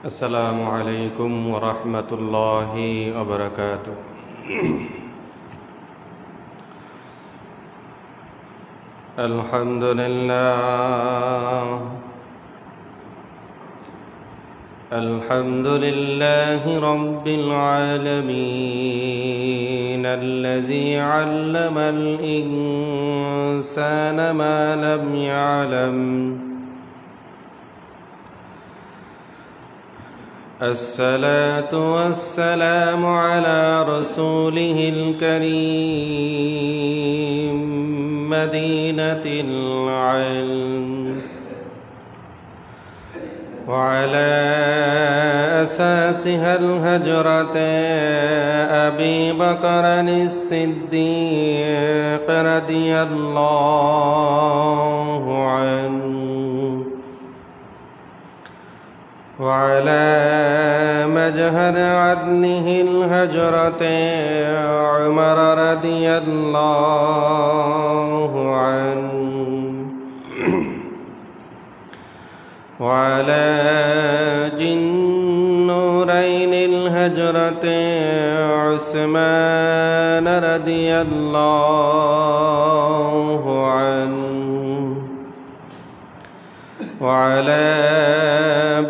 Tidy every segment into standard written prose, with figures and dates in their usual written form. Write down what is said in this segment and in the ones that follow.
السلام عليكم ورحمة الله وبركاته الحمد لله رب العالمين الذي علم الإنسان ما لم يعلم الصلاة والسلام على رسوله الكريم مدينة العلم وعلى أساسها الهجرة أبي بكر الصديق رضي الله عنه وعلى مجهر عدله الهجرة عمر رضي الله عنه وعلى جنورين الهجرة عثمان رضي الله عنه وعلى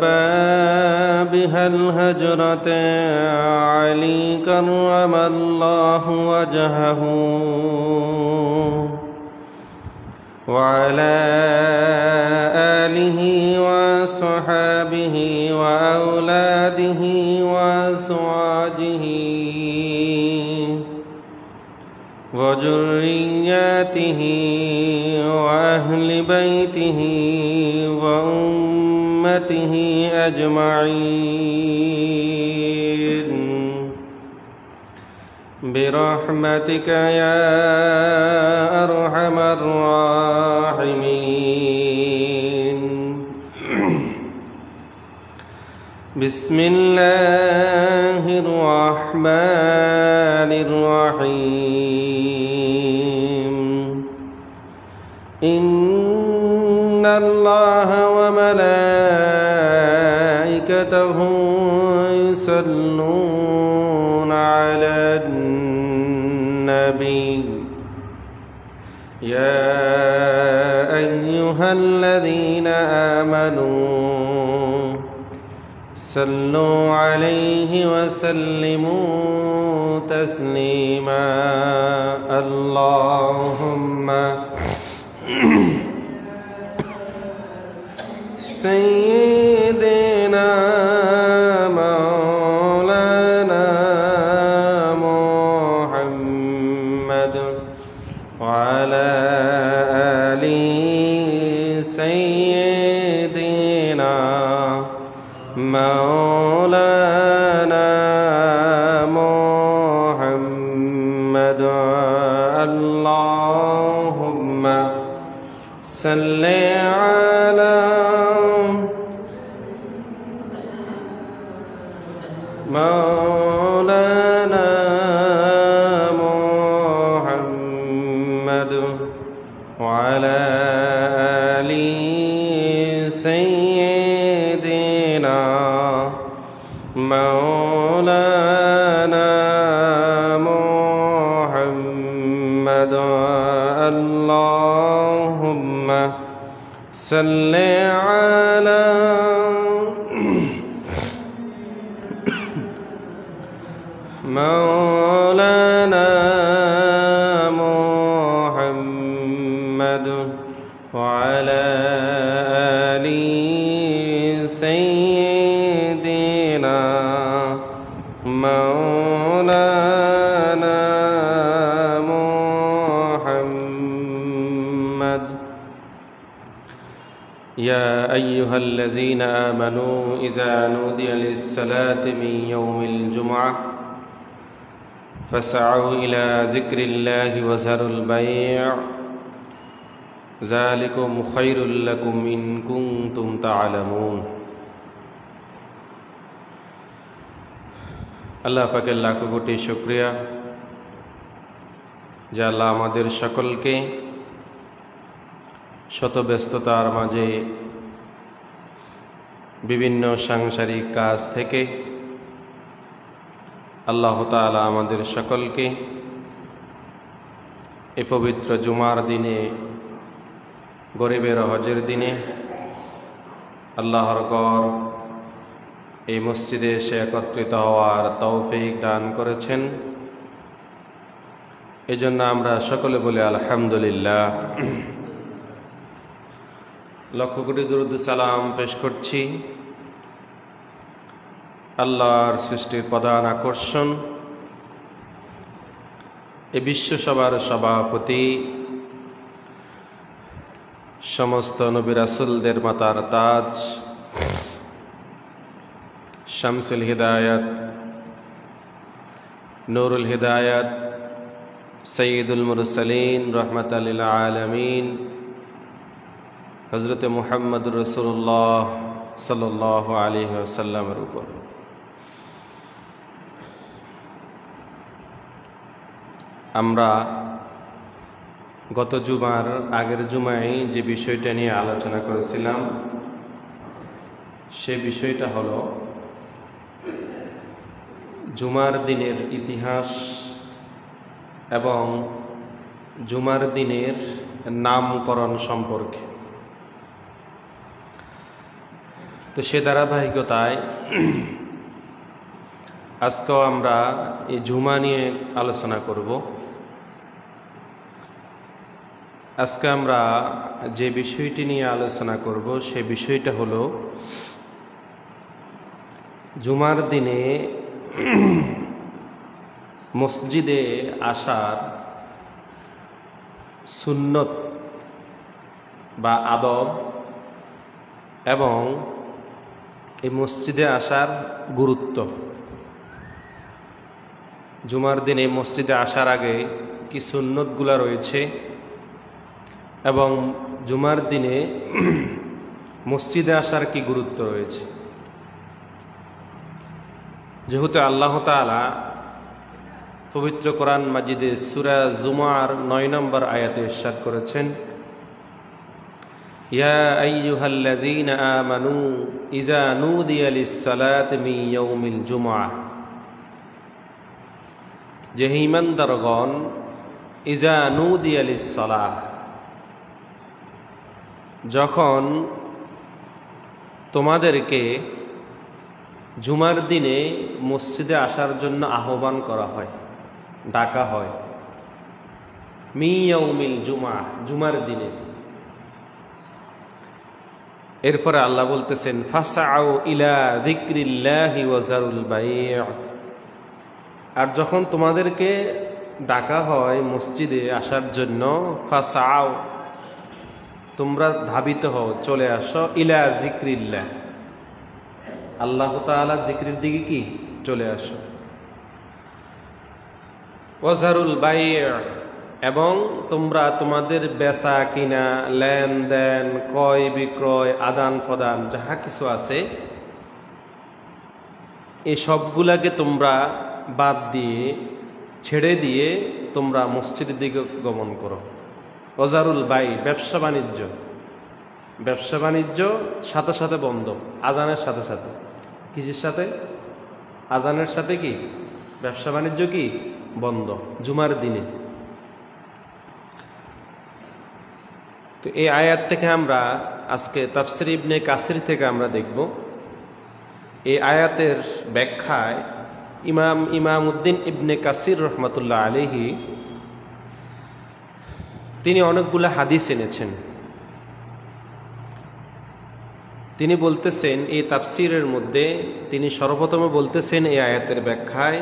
بابها الهجرة علي كرم الله وجهه وعلى آله وصحابه وأولاده وأزواجه وذرياته وأهل بيته وأمته أجمعين برحمتك يا أرحم الراحمين بسم الله الرحمن الرحيم إن الله وملائكته يصلون على النبي يا أيها الذين آمنوا صلوا عليه وسلموا تسليما اللهم سيدنا مولانا محمد وعلى آل سيدنا مولانا محمد اللهم صل على مولانا محمد وعلى آل سيدنا مولانا محمد اللهم صل على مولانا محمد وعلى آل سيدنا مولانا محمد يا أيها الذين آمنوا إذا نودي للصلاة من يوم الجمعة فاسعوا إلى ذكر الله وذروا البيع ذلكم خير لكم إن كنتم تعلمون আল্লাহ পাকের লাখো কোটি শুকরিয়া যে আল্লাহ আমাদের সকলকে শত ব্যস্ততার মাঝে বিভিন্ন সাংসারিক কাজ থেকে আল্লাহ তাআলা আমাদের সকলকে এই পবিত্র জুমার দিনে, গরিবের হজের দিনে আল্লাহর ঘর এই মসজিদে এসে একত্রিত হওয়ার তৌফিক দান করেছেন। এজন্য আমরা সকলে বলি আলহামদুলিল্লাহ। লক্ষ কোটি দুরূদ সালাম পেশ করছি আল্লাহর সৃষ্টির প্রধান আকর্ষণ, এই বিশ্বসভার সভাপতি, সমস্ত নবী রাসূলদের মাতার তাজ, শামসুল হিদায়াত, নূরুল হিদায়াত, সৈয়দুল মুরসালিন, রাহমাতাল লিল আলামিন, হযরত মুহাম্মদুর রাসূলুল্লাহ সাল্লাল্লাহু আলাইহি ওয়াসাল্লামের উপর আমরা গত জুমার আগের জুমায় যে বিষয়টা নিয়ে আলোচনা করেছিলাম, সে বিষয়টা হলো জুমার দিনের ইতিহাস এবং জুমার দিনের নামকরণ সম্পর্কে। তো সে ধারাবাহিকতায় আজকেও আমরা এই জুমা নিয়ে আলোচনা করব। আজকে আমরা যে বিষয়টি নিয়ে আলোচনা করব সে বিষয়টা হলো জুমার দিনে মসজিদে আসার সুন্নত বা আদব এবং এই মসজিদে আসার গুরুত্ব। জুমার দিনে মসজিদে আসার আগে কি সুন্নতগুলো রয়েছে এবং জুমার দিনে মসজিদে আসার কি গুরুত্ব রয়েছে। যেহেতু আল্লাহ তাআলা পবিত্র কোরআন মাজিদে সূরা জুমার 9 নম্বর আয়াতে ইরশাদ করেছেন, ইয়া আইয়ুহাল্লাযীনা আমানু ইযা নুদিয়া লিস-সালাতি মিন ইয়াউমিল জুমআহ, যে ঈমানদারগণ, ইযা নুদিয়া লিস-সালাহ, যখন তোমাদেরকে জুমার দিনে মসজিদে আসার জন্য আহ্বান করা হয়, ডাকা হয়, মিন ইয়াউমিল জুমআহ, জুমার দিনে। এরপরে আল্লাহ বলতেছেন, ফাসআউ ইলা যিকরিল্লাহি ওয়া যারুল বাই', আর যখন তোমাদেরকে ডাকা হয় মসজিদে আসার জন্য, ফাসআউ, তোমরা ধাবিত হও, চলে আসো, ইলা যিকরিল্লাহ, আল্লাহ তাআলা জিকিরের দিকে কি চলে আসো, ওয়া যারুল বাই', এবং তোমরা তোমাদের বেচা কিনা, লেনদেন, ক্রয় বিক্রয়, আদান প্রদান যাহা কিছু আছে এই সবগুলাকে তোমরা বাদ দিয়ে, ছেড়ে দিয়ে তোমরা মসজিদের দিকে গমন করো। ওজারুল বাই, ব্যবসা বাণিজ্য, ব্যবসা বাণিজ্য সাথে সাথে বন্ধ, আজানের সাথে সাথে। কিসের সাথে? আজানের সাথে কি ব্যবসা বাণিজ্য কি বন্ধ জুমার দিনে। তো এই আয়াত থেকে আমরা আজকে তাফসীর ইবনে কাসির থেকে আমরা দেখব, এই আয়াতের ব্যাখ্যায় ইমামউদ্দিন ইবনে কাসির রহমাতুল্লাহ আলাইহি তিনি অনেকগুলো হাদিস এনেছেন। তিনি বলতেছেন এই তাফসীরের মধ্যে, তিনি সর্বপ্রথমে বলতেছেন এই আয়াতের ব্যাখ্যায়,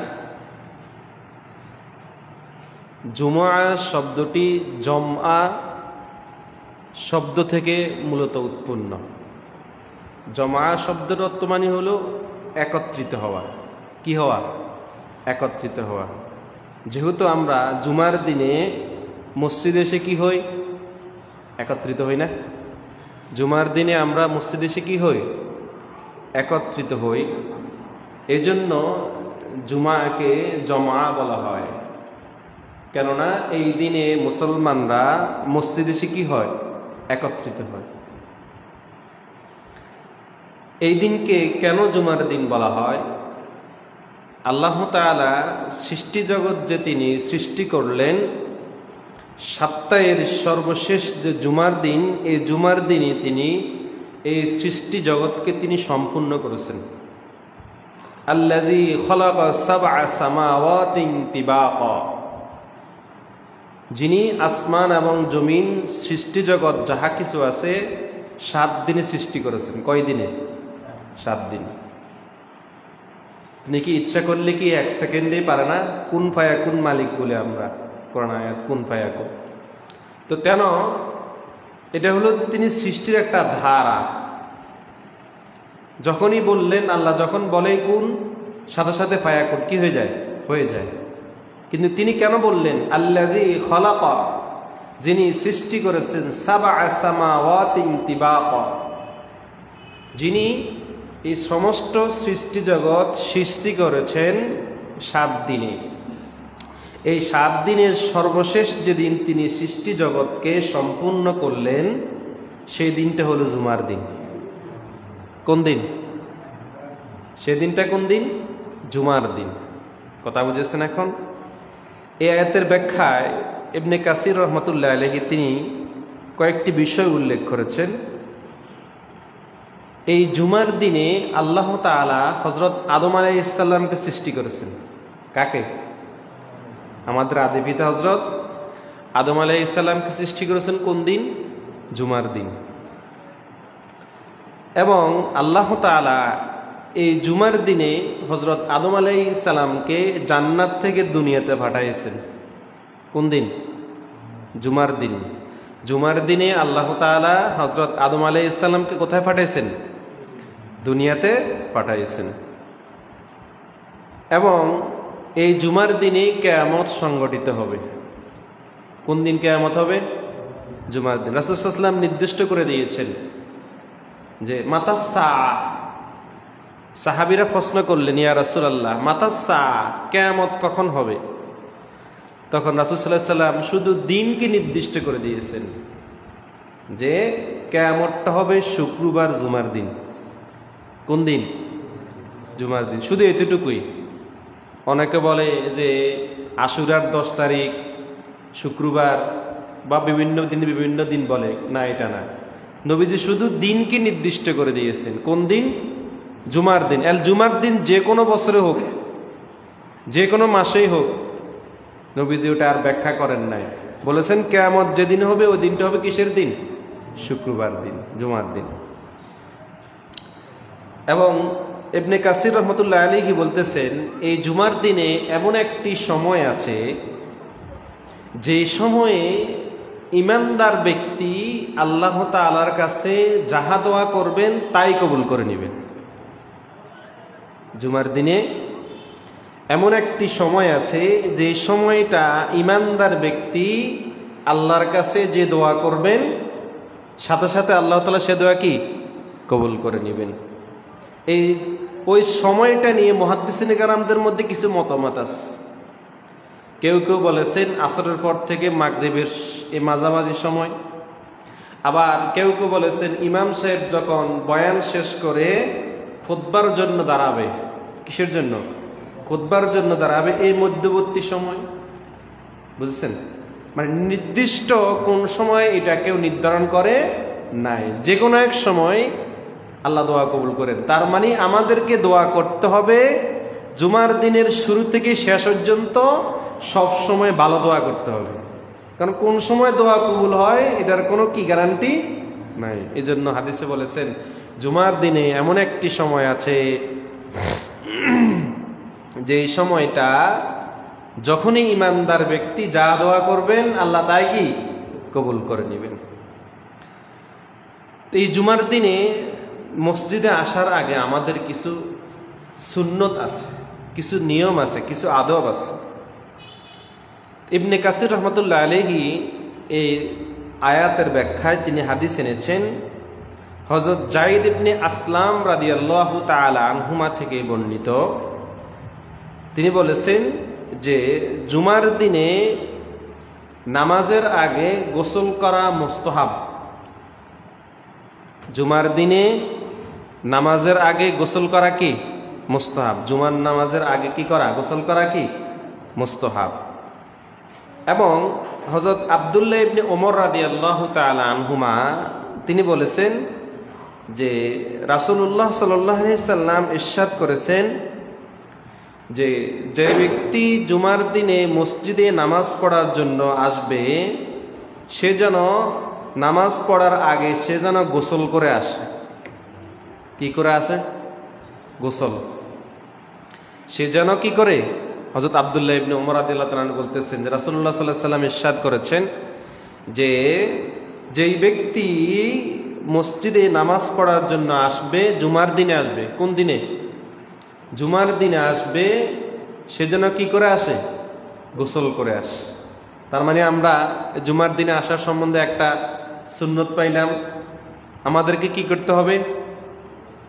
জুমআ শব্দটি জমআ শব্দ থেকে মূলত উৎপন্ন। জমআ শব্দের অর্থ মানে হলো একত্রিত হওয়া। কি হওয়া? একত্রিত হওয়া। যেহেতু আমরা জুমার দিনে মসজিদে এসে কি হই? একত্রিত হই না? জুমার দিনে আমরা মসজিদে এসে কি হই? একত্রিত হই। এজন্য জুমাকে জমা বলা হয়, কেননা এই দিনে মুসলমানরা মসজিদে এসে কি হয়? একত্রিত হয়। এই দিনকে কেন জুমার দিন বলা হয়? আল্লাহ তাআলা সৃষ্টি জগৎ যে তিনি সৃষ্টি করলেন, সপ্তাহের সর্বশেষ যে জুমার দিন, এই জুমার দিনে তিনি এই সৃষ্টি জগৎকে তিনি সম্পূর্ণ করেছেন। আল্লাযী খালাকা সাবআ সামাওয়াতিন তিবাকা, যিনি আসমান এবং জমিন সৃষ্টি জগৎ যাহা কিছু আছে 7 দিনে সৃষ্টি করেছেন। কয় দিনে? 7 দিন। তিনি কি ইচ্ছা করলে কি 1 সেকেন্ডেই পারে না? কুন ফায়াকুন মালিক বলে আমরা কোরআন আয়াত, কুন ফায়াকুন। তো কেন? এটা হলো তিনি সৃষ্টির একটা ধারা। যখনই বললেন, আল্লাহ যখন বলে কুন, সাথে সাথে ফায়াকুন কি হয়ে যায়? হয়ে যায়। কিন্তু তিনি কেন বললেন আল্লাযী খালাকা, যিনি সৃষ্টি করেছেন, সাবআ সামাওয়াতিন তিবাকা, যিনি এই সমস্ত সৃষ্টি জগৎ সৃষ্টি করেছেন 7 দিনে। এই 7 দিনের সর্বশেষ যেদিন তিনি সৃষ্টি জগৎকে সম্পূর্ণ করলেন, সেই দিনটা হলো জুমার দিন। কোন দিন? সেই দিনটা কোন দিন? জুমার দিন। কথা বুঝেছেন এখন? এই আয়াতের ব্যাখ্যায় ইবনে কাসির রহমতুল্লাহ আলাইহি তিনি কয়েকটি বিষয় উল্লেখ করেছেন। এই জুমার দিনে আল্লাহ তাআলা হযরত আদম আলাইহিস সালামকে সৃষ্টি করেছেন। কাকে? আমাদের আদি পিতা হযরত আদম আলাইহিস সালামকে সৃষ্টি করেছেন কোন দিন? জুমার দিন। এবং আল্লাহ তাআলা এই জুমার দিনে হযরত আদম আলাইহিস সালামকে জান্নাত থেকে দুনিয়াতে পাঠাইছেন। কোন দিন? জুমার দিন। জুমার দিনে আল্লাহ তাআলা হযরত আদম আলাইহিস সালামকে কোথায় পাঠাইছেন? দুনিয়াতে পাঠাইছেন। এবং এই জুমার দিনে কিয়ামত সংগঠিত হবে। কোন দিন কিয়ামত হবে? জুমার দিন। রাসূল সাল্লাল্লাহু আলাইহি ওয়াসাল্লাম নির্দিষ্ট করে দিয়েছেন যে মাতাস সাআ। সাহাবীরা প্রশ্ন করলেন, ইয়া রাসূলুল্লাহ, মাতাস সাআ, কিয়ামত কখন হবে? তখন রাসূল সাল্লাল্লাহু আলাইহি ওয়াসাল্লাম শুধু দিনকে নির্দিষ্ট করে দিয়েছেন যে কিয়ামতটা হবে শুক্রবার জুমার দিন। কোন দিন? জুমার দিন। শুধু এতটুকুই। অনেকে বলে যে আশুরার 10 তারিখ শুক্রবার, বা বিভিন্ন দিন বলে। না, এটা না। নবীজি শুধু দিনকে নির্দিষ্ট করে দিয়েছেন। কোন দিন? জুমার দিন। জুমার দিন যে কোনো বছরে হোক, যে কোনো মাসেই হোক, নবীজি ওটা আর ব্যাখ্যা করেন নাই। বলেছেন কিয়ামত যেদিন হবে ওই দিনটা হবে কিসের দিন? শুক্রবার দিন, জুমার দিন। এবং ইবনে কাসির রহমতুল্লাহ আলাইহি বলতেছেন, এই জুমার দিনে এমন একটি সময় আছে যে সময়ে ঈমানদার ব্যক্তি আল্লাহ তাআলার কাছে যাহা দোয়া করবেন তাই কবুল করে নেবেন। জুমার দিনে এমন একটি সময় আছে যে সময়টা ঈমানদার ব্যক্তি আল্লাহর কাছে যে দোয়া করবেন, সাথে সাথে আল্লাহ তাআলা সে দোয়া কি কবুল করে নেবেন। ওই সময়টা নিয়ে মুহাদ্দিসিনে কেরামদের মধ্যে কিছু মতামত আছে। কেউ কেউ বলেছেন আসরের পর থেকে মাগরিবের এই মাঝামাঝি সময়। আবার কেউ কেউ বলেছেন ইমাম সাহেব যখন বয়ান শেষ করে খুতবার জন্য দাঁড়াবে। কিসের জন্য? খুতবার জন্য দাঁড়াবে, এই মধ্যবর্তী সময়। বুঝছেন? মানে নির্দিষ্ট কোন সময় এটা কেউ নির্ধারণ করে নাই, যে কোনো এক সময় আল্লাহ দোয়া কবুল করেন। তার মানে আমাদেরকে দোয়া করতে হবে জুমার দিনের শুরু থেকে শেষ পর্যন্ত সব সময় ভালো দোয়া করতে হবে। কারণ কোন সময় দোয়া কবুল হয় এটার কোনো কি গ্যারান্টি নাই। এই জন্য হাদিসে বলেছেন জুমার দিনে এমন একটি সময় আছে যে সময়টা যখনই ঈমানদার ব্যক্তি যা দোয়া করবেন আল্লাহ তাই কি কবুল করে নেবেন। তো এই জুমার দিনে মসজিদে আসার আগে আমাদের কিছু সুন্নত আছে, কিছু নিয়ম আছে, কিছু আদব আছে। ইবনে কাসির রহমতুল্লাহ আলাইহি এই আয়াতের ব্যাখ্যায় তিনি হাদিস এনেছেন হযরত যায়েদ ইবনে আসলাম রাদিয়াল্লাহু তাআলা আনহুমা থেকে বর্ণিত। তিনি বলেছেন যে জুমার দিনে নামাজের আগে গোসল করা মুস্তাহাব। জুমার দিনে নামাজের আগে গোসল করা কি মুস্তাহাব। জুমার নামাজের আগে কি করা, গোসল করা কি মুস্তাহাব। এবং হযরত আব্দুল্লাহ ইবনে ওমর রাদিয়াল্লাহু তাআলা আনহুমা তিনি বলেছেন যে রাসূলুল্লাহ সাল্লাল্লাহু আলাইহি সাল্লাম ইরশাদ করেছেন যে যে ব্যক্তি জুমার দিনে মসজিদে নামাজ পড়ার জন্য আসবে সে যেন নামাজ পড়ার আগে সে যেন গোসল করে আসে। কি করে আসে? গোসল। সে যেন কি করে? হযরত আব্দুল্লাহ ইবনে ওমর রাদিয়াল্লাহু তাআলা বলতেছেন যে রাসূলুল্লাহ সাল্লাল্লাহু আলাইহি সাল্লাম ইরশাদ করেছেন যে যেই ব্যক্তি মসজিদে নামাজ পড়ার জন্য আসবে, জুমার দিনে আসবে, কোন দিনে? জুমার দিনে আসবে, সে যেন কি করে আসে? গোসল করে আসে। তার মানে আমরা জুমার দিনে আসার সম্বন্ধে একটা সুন্নত পাইলাম, আমাদেরকে কি করতে হবে?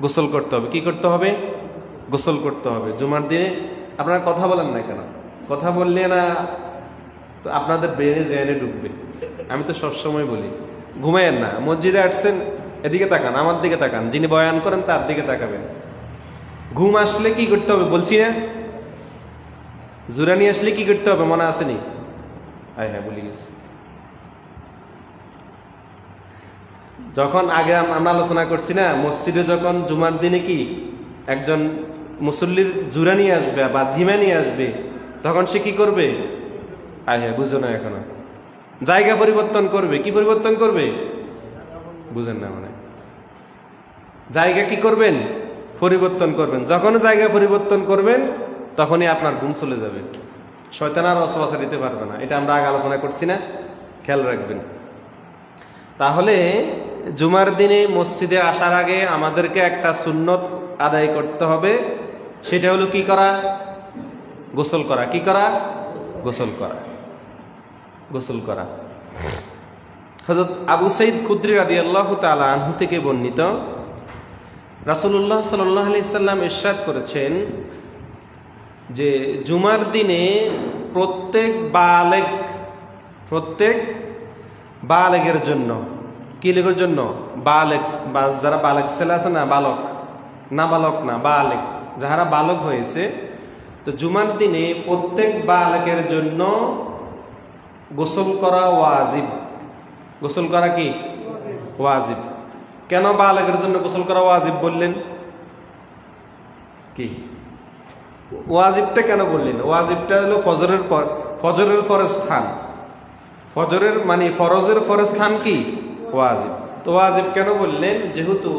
গোসল করতে হবে। কি করতে হবে? গোসল করতে হবে জুমার দিনে। আপনারা কথা বলেন না কেন? কথা বললে না তো আপনাদের ব্রেনে জেনে ঢুকবে। আমি তো সবসময় বলি ঘুমায়েন না, মসজিদে আসছেন এদিকে তাকান, আমার দিকে তাকান, যিনি বয়ান করেন তার দিকে তাকাবেন। ঘুম আসলে কি করতে হবে বলছি না? জুরানি আসলে কি করতে হবে মনে আসেনি? হ্যাঁ বলে গেছি। যখন আগে আমরা আলোচনা করছি না, মসজিদে যখন জুমার দিনে কি একজন মুসল্লির জুরানি আসবে বা জিমানি আসবে, তখন সে কি করবে? হ্যাঁ বুঝো না এখনো। জায়গা পরিবর্তন করবে। কি পরিবর্তন করবে? বুঝেন না মানে? জায়গা কি করবেন? পরিবর্তন করবেন। যখন জায়গা পরিবর্তন করবেন তখনই আপনার ঘুম চলে যাবে, শয়তান আর ওয়াসওয়াসা দিতে পারবে না। এটা আমরা আগে আলোচনা করছি না, খেয়াল রাখবেন। তাহলে জুমার দিনে মসজিদে আসার আগে আমাদেরকে একটা সুন্নত আদায় করতে হবে, সেটা হলো কি করা? গোসল করা। কি করা? গোসল করা। গোসল করা। হযরত আবু সাঈদ খুদরি রাদিয়াল্লাহু তাআলা আনহু থেকে বর্ণিত, রাসূলুল্লাহ সাল্লাল্লাহু আলাইহি সাল্লাম ইরশাদ করেছেন যে জুমার দিনে প্রত্যেক বালেগের জন্য, কি লেগের জন্য? বালেগ, যারা বালেগ ছেলে আছে না, বালক, না বালক না, বালেগ, যারা বালক হয়েছে, তো জুমার দিনে প্রত্যেক বালেগের জন্য গোসল করা ওয়াজিব। গোসল করা কি ওয়াজিব। কেন বালেগের জন্য গোসল করা ওয়াজিব বললেন? কি ওয়াজিবটা কেন বললেন? ওয়াজিবটা হলো ফজরের পরে স্থান। ফজরের মানে ফরজের পরে স্থান কি ওয়াজিব। তো ওয়াজিব কেন বললেন? যেহেতু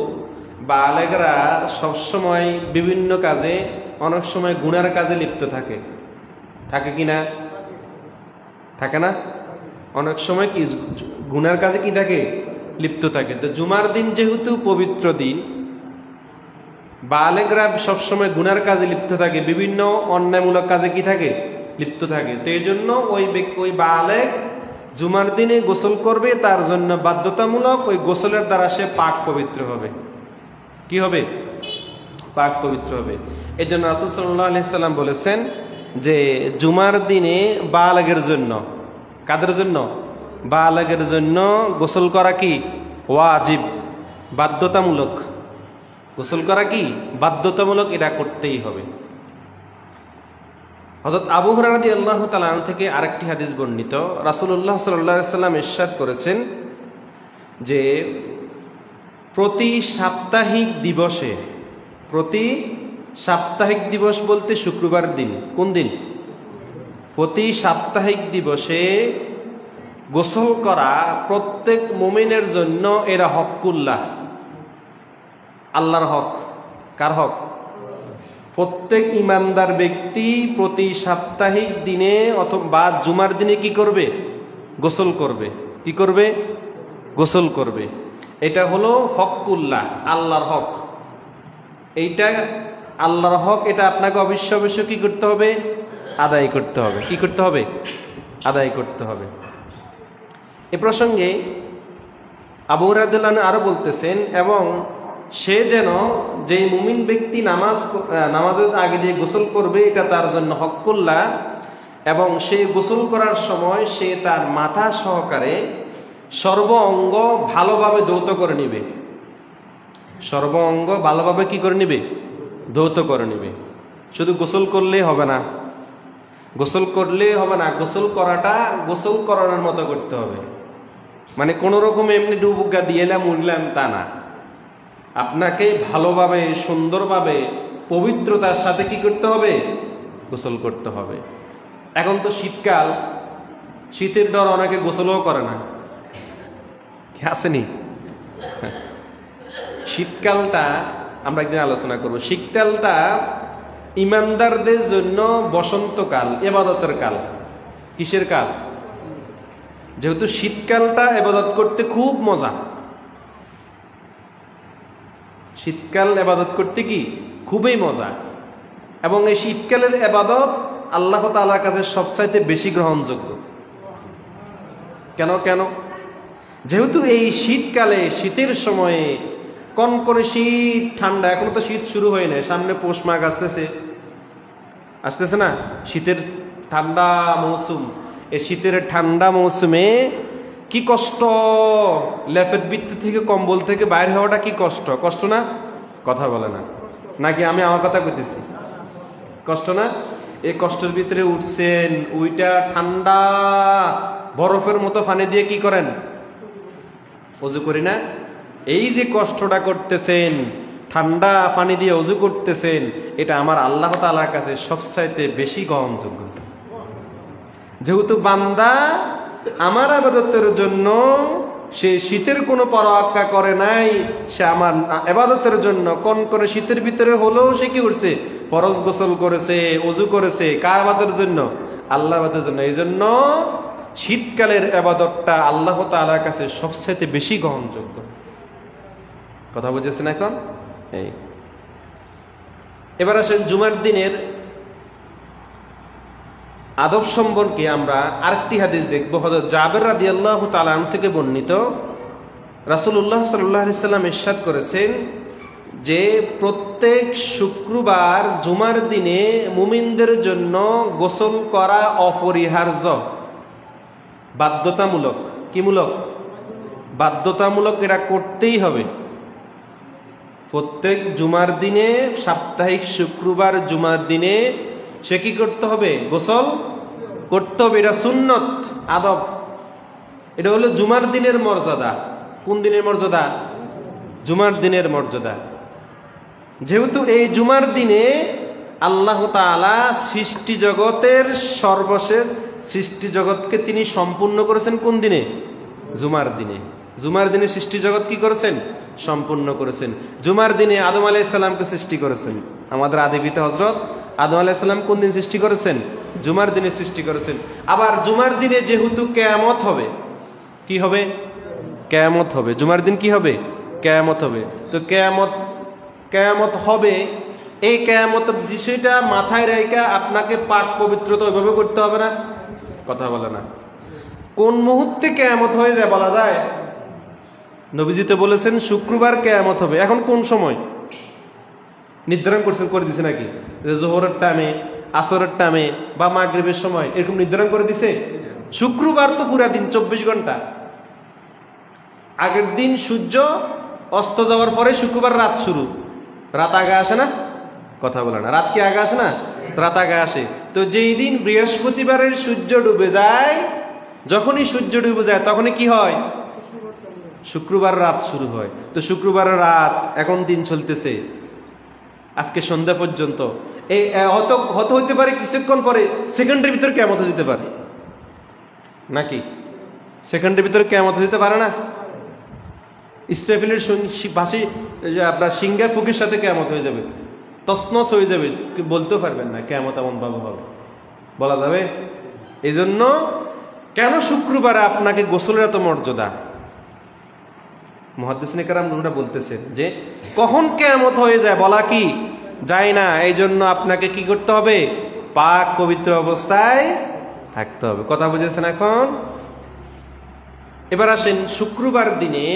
বালেগরা সবসময় বিভিন্ন কাজে, অনেক সময় গুনার কাজে লিপ্ত থাকে। থাকে কি না? থাকে না? অনেক সময় কি গুনার কাজে কি থাকে? লিপ্ত থাকে। তো জুমার দিন যেহেতু পবিত্র দিন, বালেগরা সবসময় গুনার কাজে লিপ্ত থাকে, বিভিন্ন অন্যায়মূলক কাজে কি থাকে? লিপ্ত থাকে। তো এই জন্য ওই বালেগ জুমার দিনে গোসল করবে, তার জন্য বাধ্যতামূলক ওই গোসলের দ্বারা সে পাক পবিত্র হবে। কি হবে? পাক পবিত্র হবে। এই জন্য রাসূল সাল্লাল্লাহু আলাইহি সাল্লাম বলেছেন যে জুমার দিনে বালেগের জন্য, কাদের জন্য? বালেগের জন্য গোসল করা কি ওয়াজিব, বাধ্যতামূলক। গোসল করা কি বাধ্যতামূলক, এটা করতেই হবে। হযরত আবু হুরায়রা রাদিয়াল্লাহু তাআলা আনহু থেকে আরেকটি হাদিস বর্ণিত, রাসূলুল্লাহ সাল্লাল্লাহু আলাইহি সাল্লাম ইরশাদ করেছেন যে প্রতি সাপ্তাহিক দিবস বলতে শুক্রবার দিন। কোন দিন? প্রতি সাপ্তাহিক দিবসে গোসল করা প্রত্যেক মুমিনের জন্য এরা হকুল্লাহ, আল্লাহর হক। কার হক? প্রত্যেক ইমানদার ব্যক্তি প্রতি সাপ্তাহিক দিনে অথবা জুমার দিনে কি করবে? গোসল করবে। কি করবে? গোসল করবে। এটা হলো হকুল্লাহ, আল্লাহর হক। এইটা আল্লাহর হক, এটা আপনাকে অবশ্যই কি করতে হবে? আদায় করতে হবে। কি করতে হবে? আদায় করতে হবে। এ প্রসঙ্গে আবু হুরায়রা রাদিয়াল্লাহু আনহু আরো বলতেছেন, এবং সে যেন, যে মুমিন ব্যক্তি নামাজের আগে দিয়ে গোসল করবে, এটা তার জন্য হকুল্লাহ, এবং সে গোসল করার সময় সে তার মাথা সহকারে সর্ব অঙ্গ ভালোভাবে ধৌত করে নিবে। সর্ব অঙ্গ ভালোভাবে কি করে নিবে? ধৌত করে নিবে। শুধু গোসল করলেই হবে না, গোসল করলেই হবে না, গোসল করাটা গোসল করানোর মতো করতে হবে। মানে কোনো রকম এমনি ডুবুকা দিয়ে এলাম উঠলাম তা না, আপনাকে ভালোভাবে সুন্দরভাবে পবিত্রতার সাথে কি করতে হবে? গোসল করতে হবে। এখন তো শীতকাল, শীতের ডর অনেকে গোসলও করে না, কি আসেনি? শীতকালটা আমরা একদিন আলোচনা করব। শীতকালটা ইমানদারদের জন্য বসন্তকাল, ইবাদতের কাল। কিসের কাল? যেহেতু শীতকালটা ইবাদত করতে খুব মজা, শীতকাল ইবাদত করতে কি খুবই মজা, এবং এই শীতকালের ইবাদত আল্লাহ তাআলার কাছে সবচাইতে বেশি গ্রহণযোগ্য। কেন কেন? যেহেতু এই শীতকালে, শীতের সময়ে কনকনে শীত, ঠান্ডা, এখনো তো শীত শুরু হয় না, সামনে পৌষ মাঘ আসতেছে, আসতেছে না? শীতের ঠান্ডা মৌসুম। এই শীতের ঠান্ডা মৌসুমে কি কষ্ট, লেপের ভিতর থেকে কম্বল থেকে বাইরে হওয়াটা কি কষ্ট, কষ্ট না? কথা বলে না, নাকি আমি আমার কথা কইতেছি? কষ্ট না? এই কষ্টের ভিতরে উঠছেন, ওইটা ঠান্ডা বরফের মতো পানি দিয়ে কি করেন? অজু করি না? এই যে কষ্টটা করতেছেন, ঠান্ডা পানি দিয়ে অজু করতেছেন, এটা আমার আল্লাহ তাআলার কাছে সবচাইতে বেশি গ্রহণযোগ্য। যেহেতু বান্দা আমার ইবাদতের জন্য সে শীতের কোনো পরোয়া করে নাই, সে আমার ইবাদতের জন্য কনকনে শীতের ভিতরে হলেও সে কি করছে? ফরজ গোসল করেছে, অজু করেছে। কার ইবাদতের জন্য? আল্লাহর ইবাদতের জন্য। এই জন্য শীতকালের ইবাদতটা আল্লাহ তাআলার কাছে সবচাইতে বেশি গ্রহণযোগ্য। কথা বুঝেছেন এখন? এই এবার আসেন জুমার দিনের আদব সম্পর্কে আমরা আরেকটি হাদিস দেখব। হযরত জাবের রাদিয়াল্লাহু তাআলা আনহু থেকে বর্ণিত, রাসূলুল্লাহ সাল্লাল্লাহু আলাইহি সাল্লাম ইরশাদ করেছেন যে প্রত্যেক শুক্রবার জুমার দিনে মুমিনদের জন্য গোসল করা অপরিহার্য, বাধ্যতামূলক। কি মূলক? বাধ্যতামূলক, এটা করতেই হবে। প্রত্যেক জুমার দিনে, সাপ্তাহিক শুক্রবার জুমার দিনে সে কি করতে হবে? গোসল করতে হবে। এটা সুন্নত, আদব। এটা হলো জুমার দিনের মর্যাদা। কোন দিনের মর্যাদা? জুমার দিনের মর্যাদা। যেহেতু এই জুমার দিনে আল্লাহ তাআলা সৃষ্টি জগতের সর্বশেষ সৃষ্টি জগৎকে তিনি সম্পূর্ণ করেছেন কোন দিনে? জুমার দিনে। জুমার দিনে সৃষ্টি জগৎ কি করেছেন? সম্পূর্ণ করেছেন। জুমার দিনে আদম আলাইহিস সালামকে সৃষ্টি করেছেন। আমাদের আদি পিতা হযরত আদম আলাইহিস সালাম কোন দিন সৃষ্টি করেছেন? জুমার দিনে সৃষ্টি করেছেন। আবার জুমার দিনে যেহেতু কিয়ামত হবে, কি হবে? কিয়ামত হবে। জুমার দিন কি হবে? কিয়ামত হবে। তো কিয়ামত হবে, এই কিয়ামতের বিষয়টা মাথায় রেখে আপনাকে পাক পবিত্রতা ওইভাবে করতে হবে না? কথা বলে না। কোন মুহূর্তে কিয়ামত হয়ে যায় বলা যায়? নবীজি তো বলেছেন শুক্রবার কিয়ামত হবে। এখন কোন সময় নির্ধারণ করছেন, করে দিছে নাকি? যে জোহরের টাইমে, আসরের টাইমে বা মাগরিবের সময়, এরকম নির্ধারণ করে দিছে? শুক্রবার তো পুরা দিন 24 ঘন্টা। আগের দিন সূর্য অস্ত যাওয়ার পরে শুক্রবার রাত শুরু। রাত আগে আসে না? কথা বলে না। রাত কি আগে আসে না? রাত আগে আসে। তো যেই দিন বৃহস্পতিবারের সূর্য ডুবে যায়, যখনই সূর্য ডুবে যায় তখনই কি হয়? শুক্রবার রাত শুরু হয়। তো শুক্রবারের রাত, এখন দিন চলতেছে আজকে সন্ধ্যা পর্যন্ত। এই হতে হইতে পারে কিছুক্ষণ পরে সেকেন্ডের ভিতরে কিয়ামত হয়ে যেতে পারে, নাকি? সেকেন্ডের ভিতরে কিয়ামত হতে পারে না? ইসরাফিলের বাসি আপনার সিংহা ফুকের সাথে কিয়ামত হয়ে যাবে, তছনছ হয়ে যাবে, বলতেও পারবেন না কিয়ামত এমন ভাবে হবে, বলা যাবে? এই জন্য কেন শুক্রবারে আপনাকে গোসলের এত মর্যাদা? মুহাদ্দিসিনে কেরাম বলতেছেন যে কখন কিয়ামত হয়ে যায় বলা কি যায় না। এই জন্য আপনাকে কি করতে হবে? পাক পবিত্র অবস্থায় থাকতে হবে। কথা বুঝেছেন এখন? এবার আসেন শুক্রবার দিনে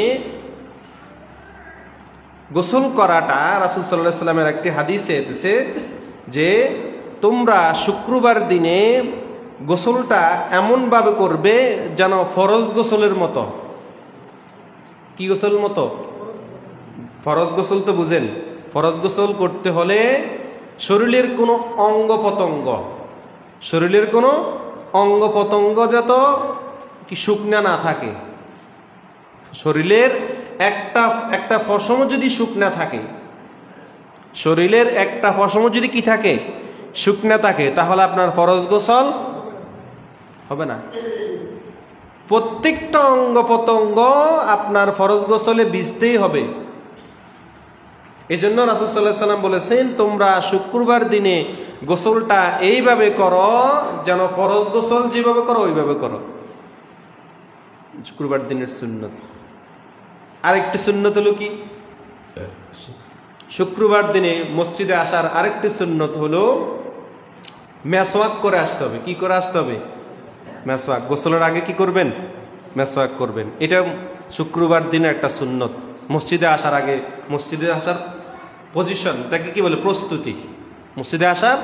গোসল করাটা রাসূল সাল্লাল্লাহু আলাইহি ওয়াসাল্লামের একটি হাদিসে এসেছে যে তোমরা শুক্রবার দিনে গোসলটা এমন ভাবে করবে যেন ফরজ গোসলের মতো। কি গোসলের মতো? ফরজ গোসল তো বুঝেন, ফরজ গোসল করতে হলে শরীরের কোনো অঙ্গ প্রত্যঙ্গ যত কি শুকনা না থাকে, শরীরের একটা পশম যদি শুকনা থাকে, শরীরের একটা পশম যদি কি থাকে, শুকনা থাকে, তাহলে আপনার ফরজ গোসল হবে না। প্রত্যেকটা অঙ্গ প্রত্যঙ্গ আপনার ফরজ গোসলে ভিজতেই হবে। এই জন্য রাসূল সাল্লাল্লাহু আলাইহি ওয়াসাল্লাম বলেছেন, তোমরা শুক্রবার দিনে গোসলটা এইভাবে করো যেন ফরজ গোসল যেভাবে করো ওইভাবে করো। শুক্রবার দিনের সুন্নত। আরেকটি সুন্নত হলো কি, শুক্রবার দিনে মসজিদে আসার আরেকটি সুন্নত হলো মেসওয়াক করে আসতে হবে। কি করে আসতে হবে? মেসওয়াক। গোসলের আগে কি করবেন? মেসওয়াক করবেন। এটা শুক্রবার দিনে একটা সুন্নত। মসজিদে আসার আগে, মসজিদে আসার পজিশন, তাকে কি বলে? প্রস্তুতি। মসজিদে আসার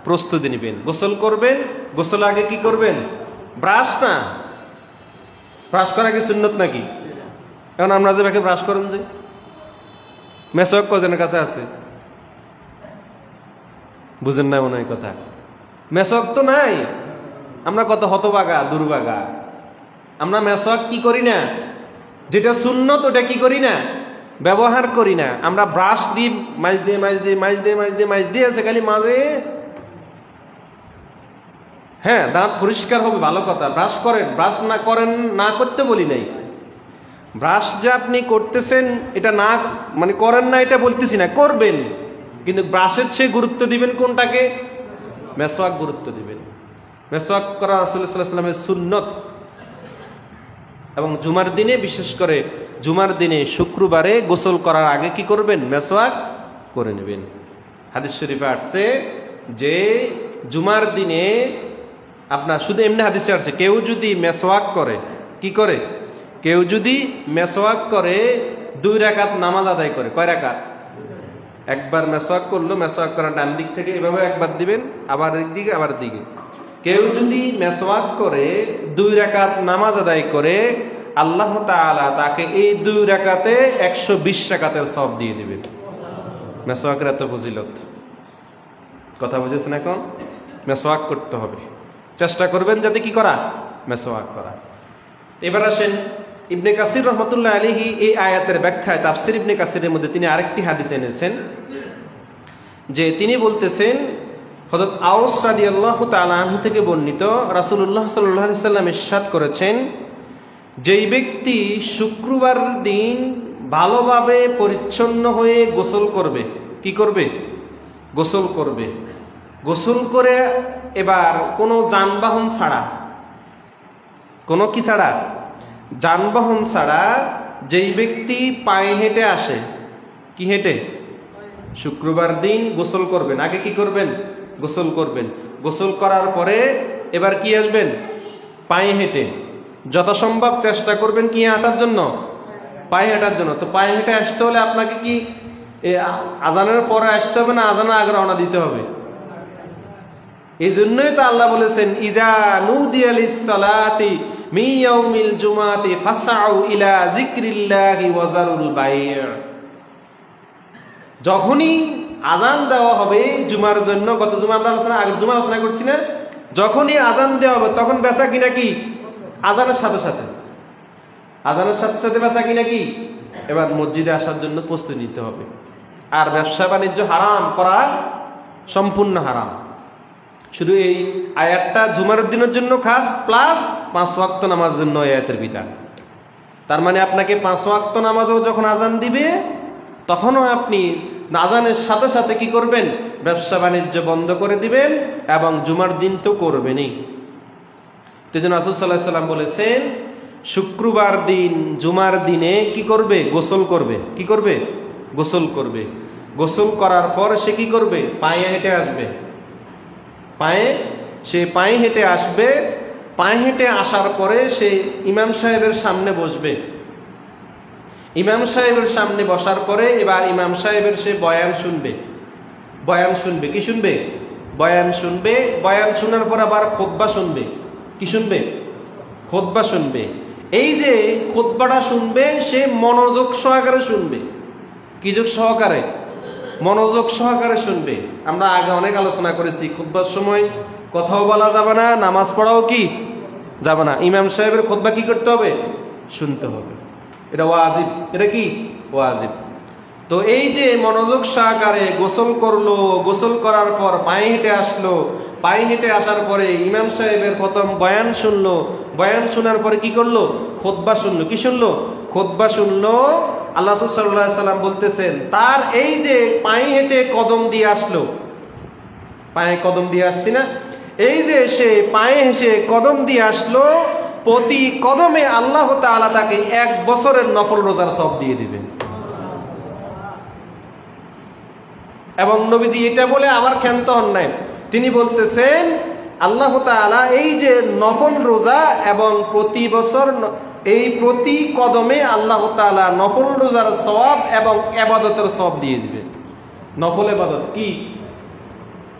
প্রস্তুতি নেবেন, গোসল করবেন। গোসল আগে কি করবেন? ব্রাশ না, ব্রাশ করা কি সুন্নত নাকি? এখন আমরা যে ব্যাকে ব্রাশ করেন, যে মেসওয়াক কজনের কাছে আছে? বুঝেন না মনে হয় কথা। মেসওয়াক তো নাই, আমরা কত হতবাগা দুর্বাগা। আমরা মেসওয়াক কি করি না, যেটা সুন্নত ওটা কি করি না, ব্যবহার করি না। আমরা ব্রাশ দিই, মাইজ দিয়ে আছে খালি মাঝে। হ্যাঁ, দাঁত পরিষ্কার হবে, ভালো কথা, ব্রাশ করেন। ব্রাশ না করেন, না করতে বলি নাই। ব্রাশ যে আপনি করতেছেন এটা না মানে করেন না এটা বলতেছি না, করবেন, কিন্তু ব্রাশের চেয়ে গুরুত্ব দিবেন কোনটাকে? মেসওয়াক গুরুত্ব দিবেন। মেসওয়াক করা রাসূলুল্লাহ সাল্লাল্লাহু আলাইহি ওয়াসাল্লামের সুন্নত। এবং জুমার দিনে, বিশেষ করে জুমার দিনে শুক্রবারে গোসল করার আগে কি করবেন? মেসওয়াক করে নেবেন। হাদিস শরীফে আসছে যে জুমার দিনে আপনার, শুধু এমনি হাদিসে আসছে, কেউ যদি মেসওয়াক করে, কি করে? কেউ যদি মেসওয়াক করে 2 রাকাত নামাজ আদায় করে। কয় রাকাত? একবার মেসওয়াক করলো, মেসওয়াক করার ডান দিক থেকে এভাবে একবার দিবেন, আবার দিকে আবার দিকে। কেউ যদি মেসওয়াক করে 2 রাকাত নামাজ আদায় করে, আল্লাহ তাআলা তাকে এই 2 রাকাতে 120 রাকাতের সওয়াব দিয়ে দিবেন। মেসওয়াকের এত ফজিলত, কথা বুঝেছেন? এখন মেসওয়াক করতে হবে, চেষ্টা করবেন যাতে কি করা? মেসওয়াক করা। এবার আসেন ইবনে কাসির রহমতুল্লাহ আলাইহি এই আয়াতের ব্যাখ্যায়, তাফসির ইবনে কাসিরের মধ্যে তিনি আরেকটি হাদিস এনেছেন, যে তিনি বলতেছেন, হযরত আওস রাদিয়াল্লাহু তাআলা আনহু থেকে বর্ণিত, রাসূলুল্লাহ সাল্লাল্লাহু আলাইহি ওয়াসাল্লাম ইরশাদ করেছেন, যেই ব্যক্তি শুক্রবার দিন ভালোভাবে পরিচ্ছন্ন হয়ে গোসল করবে, কি করবে? গোসল করবে। গোসল করে এবার কোনো যানবাহন ছাড়া, কোনো কি ছাড়া? যানবাহন ছাড়া যেই ব্যক্তি পায়ে হেঁটে আসে, কি হেঁটে? শুক্রবার দিন গোসল করবেন। আগে কি করবেন? গোসল করবেন। গোসল করার পরে এবার কি আসবেন? পায়ে হেঁটে। যথাসম্ভব চেষ্টা করবেন কি হাঁটার জন্য? পায়ে হাঁটার জন্য। তো পায়ে হেঁটে আসতে হলে আপনাকে কি আজানের পরে আসতে হবে না আজানের আগে রওনা দিতে হবে? এই জন্যই তো আল্লাহ বলেছেন, ইজা নুদিয়া লিস-সালাতি মিন ইয়াউমিল জুমআতি ফাসআউ ইলা যিকরিল্লাহি ওয়া যারুল বাই'। যখনই আজান দেওয়া হবে জুমার জন্য, গত জুমা আমরা জুমার আলোচনা করছি না, যখনই আজান দেওয়া হবে তখন বেচা কিনা কি? আজানের সাথে সাথে, আজানের সাথে সাথে বেচা কিনা কি? এবার মসজিদে আসার জন্য প্রস্তুতি নিতে হবে। আর ব্যবসা বাণিজ্য হারাম করা সম্পূর্ণ হারাম। শুধু এই আয়াতটা জুমার দিনের জন্য খাস, প্লাস 5 ওয়াক্ত নামাজের জন্য আয়াতের বিধান। তার মানে আপনাকে 5 ওয়াক্ত নামাজও যখন আজান দিবে তখনও আপনি আজানের সাথে সাথে কি করবেন? ব্যবসা বাণিজ্য বন্ধ করে দিবেন, এবং জুমার দিন তো করবেনই। তেজন্য রাসূল সাল্লাল্লাহু আলাইহি ওয়াসাল্লাম বলেছেন, শুক্রবার দিন জুমার দিনে কি করবে? গোসল করবে। কি করবে? গোসল করবে। গোসল করার পর সে কি করবে? পায়ে হেঁটে আসবে। পায়ে হেঁটে আসবে। পায়ে হেঁটে আসার পরে সে ইমাম সাহেবের সামনে বসবে। ইমাম সাহেবের সামনে বসার পরে এবার ইমাম সাহেবের সে বয়ান শুনবে। কি শুনবে? বয়ান শুনবে। বয়ান শোনার পর আবার খুতবা শুনবে। কি শুনবে? খুতবা শুনবে। এই যে খুতবাটা শুনবে সে মনোযোগ সহকারে শুনবে। কি যোগ সহকারে? মনোযোগ সহকারে শুনবে। আমরা আগে অনেক আলোচনা করেছি, খুতবার সময় কথাও বলা যাবে না, নামাজ পড়াও কি যাবে না। ইমাম সাহেবের খুতবা কি করতে হবে? শুনতে হবে। এটা ওয়াজিব। এটা কি ওয়াজিব। তো এই যে মনোযোগ সহকারে গোসল করলো, গোসল করার পর পায়ে হেঁটে আসলো, পায়ে হেঁটে আসার পরে ইমাম সাহেবের প্রথম বয়ান শুনলো, বয়ান শোনার পরে কি করলো? খুতবা শুনলো। কি শুনলো? খুতবা শুনলো। আল্লাহ সাল্লাল্লাহু আলাইহি সাল্লাম বলতেছেন, তার এই যে পায়ে হেঁটে কদম দিয়ে আসলো, পায়ে কদম দিয়ে আসছি না, এই যে সে পায়ে হেসে কদম দিয়ে আসলো, প্রতি কদমে আল্লাহ তাআলা তাকে 1 বছরের নফল রোজার সওয়াব দিয়ে দিবেন। এবং নবীজি এটা বলে আবার ক্ষান্ত হন নাই, তিনি বলতেছেন আল্লাহ তাআলা এই যে নফল রোজা এবং প্রতি বছর এই প্রতি কদমে আল্লাহ তাআলা নফল রোজার সওয়াব এবং ইবাদতের সওয়াব দিয়ে দিবেন। নফল ইবাদত কি?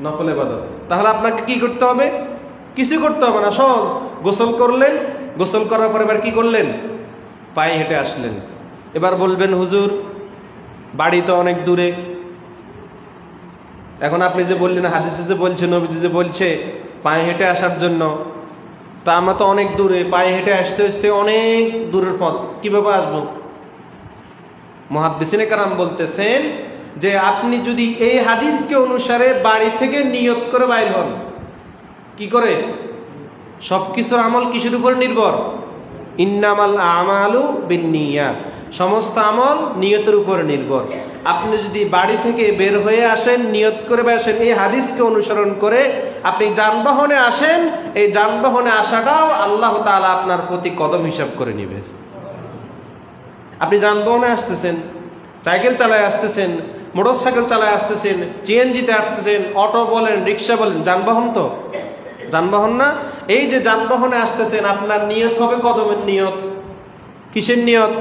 নফল ইবাদত। তাহলে আপনাকে কি করতে হবে? কিছু করতে হবে না, সহজ। গোসল করলেন, গোসল করার পর এবার কি করলেন? পায়ে হেঁটে আসলেন। এবার বলবেন হুজুর বাড়ি তো অনেক দূরে। এখন আপনি যে বললেন, হাদিসে যে বলছে, নবীজি যে বলছে পায়ে হেঁটে আসার জন্য, তা আমরা তো অনেক দূরে, পায়ে হেঁটে আসতে আসতে অনেক দূরের পথ, কিভাবে আসবো? মুহাদ্দিসিনে কেরাম বলতেছেন যে আপনি যদি এই হাদিসকে অনুসারে বাড়ি থেকে নিয়ত করে বাইর হন, কি করে? সবকিছুর আমল কিসের উপর নির্ভর? ইন্নামাল আমালু বিন্নিয়াত, সমস্ত আমল নিয়তের উপর নির্ভর। আপনি যদি বাড়ি থেকে বের হয়ে আসেন, নিয়ত করে আসেন, এই হাদিসকে অনুসরণ করে আপনি যানবাহনে আসেন, এই যানবাহনে আসাটাও আল্লাহ তাআলা আপনার প্রতি কদম হিসাব করে নিবে। আপনি যানবাহনে আসতেছেন, সাইকেল চালায় আসতেছেন, মোটর সাইকেল চালায় আসতেছেন, সিএনজিতে আসতেছেন, অটো বলেন, রিক্সা বলেন, যানবাহন তো? যানবাহন না? এই যে যানবাহনে আসতেছেন, আপনার নিয়ত হবে কদমের নিয়ত। কিসের নিয়ত?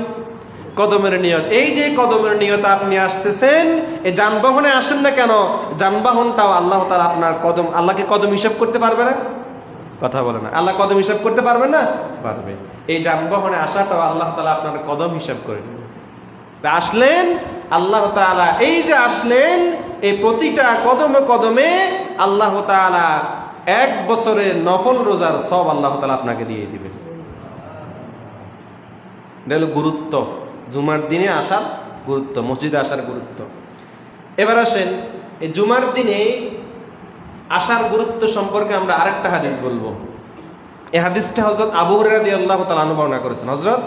কদমের নিয়ত। এই যে কদমের নিয়ত আপনি আসতেছেন, এই যানবাহনে আসেন না কেন, যানবাহনটাও আল্লাহ তাআলা আপনার কদম, আল্লাহকে কদম হিসাব করতে পারবে না? কথা বলে না। আল্লাহ কদম হিসাব করতে পারবে না? পারবে। এই যানবাহনে আসাটাও আল্লাহ তাআলা আপনার কদম হিসাব করে নেবে। আসলেন আল্লাহ তাআলা, এই যে আসলেন, এই প্রতিটা কদমে কদমে আল্লাহ তাআলা 1 বছরের নফল রোজার সওয়াব আল্লাহ তাআলা আপনাকে দিয়ে দিবেন। এটা হলো গুরুত্ব, জুমার দিনে আসার গুরুত্ব, মসজিদে আসার গুরুত্ব। এবার আসেন এই জুমার দিনে আসার গুরুত্ব সম্পর্কে আমরা আরেকটা হাদিস বলবো। এই হাদিসটা হযরত আবু হুরায়রা রাদিয়াল্লাহু তাআলা আনহু বর্ণনা করেছেন। হযরত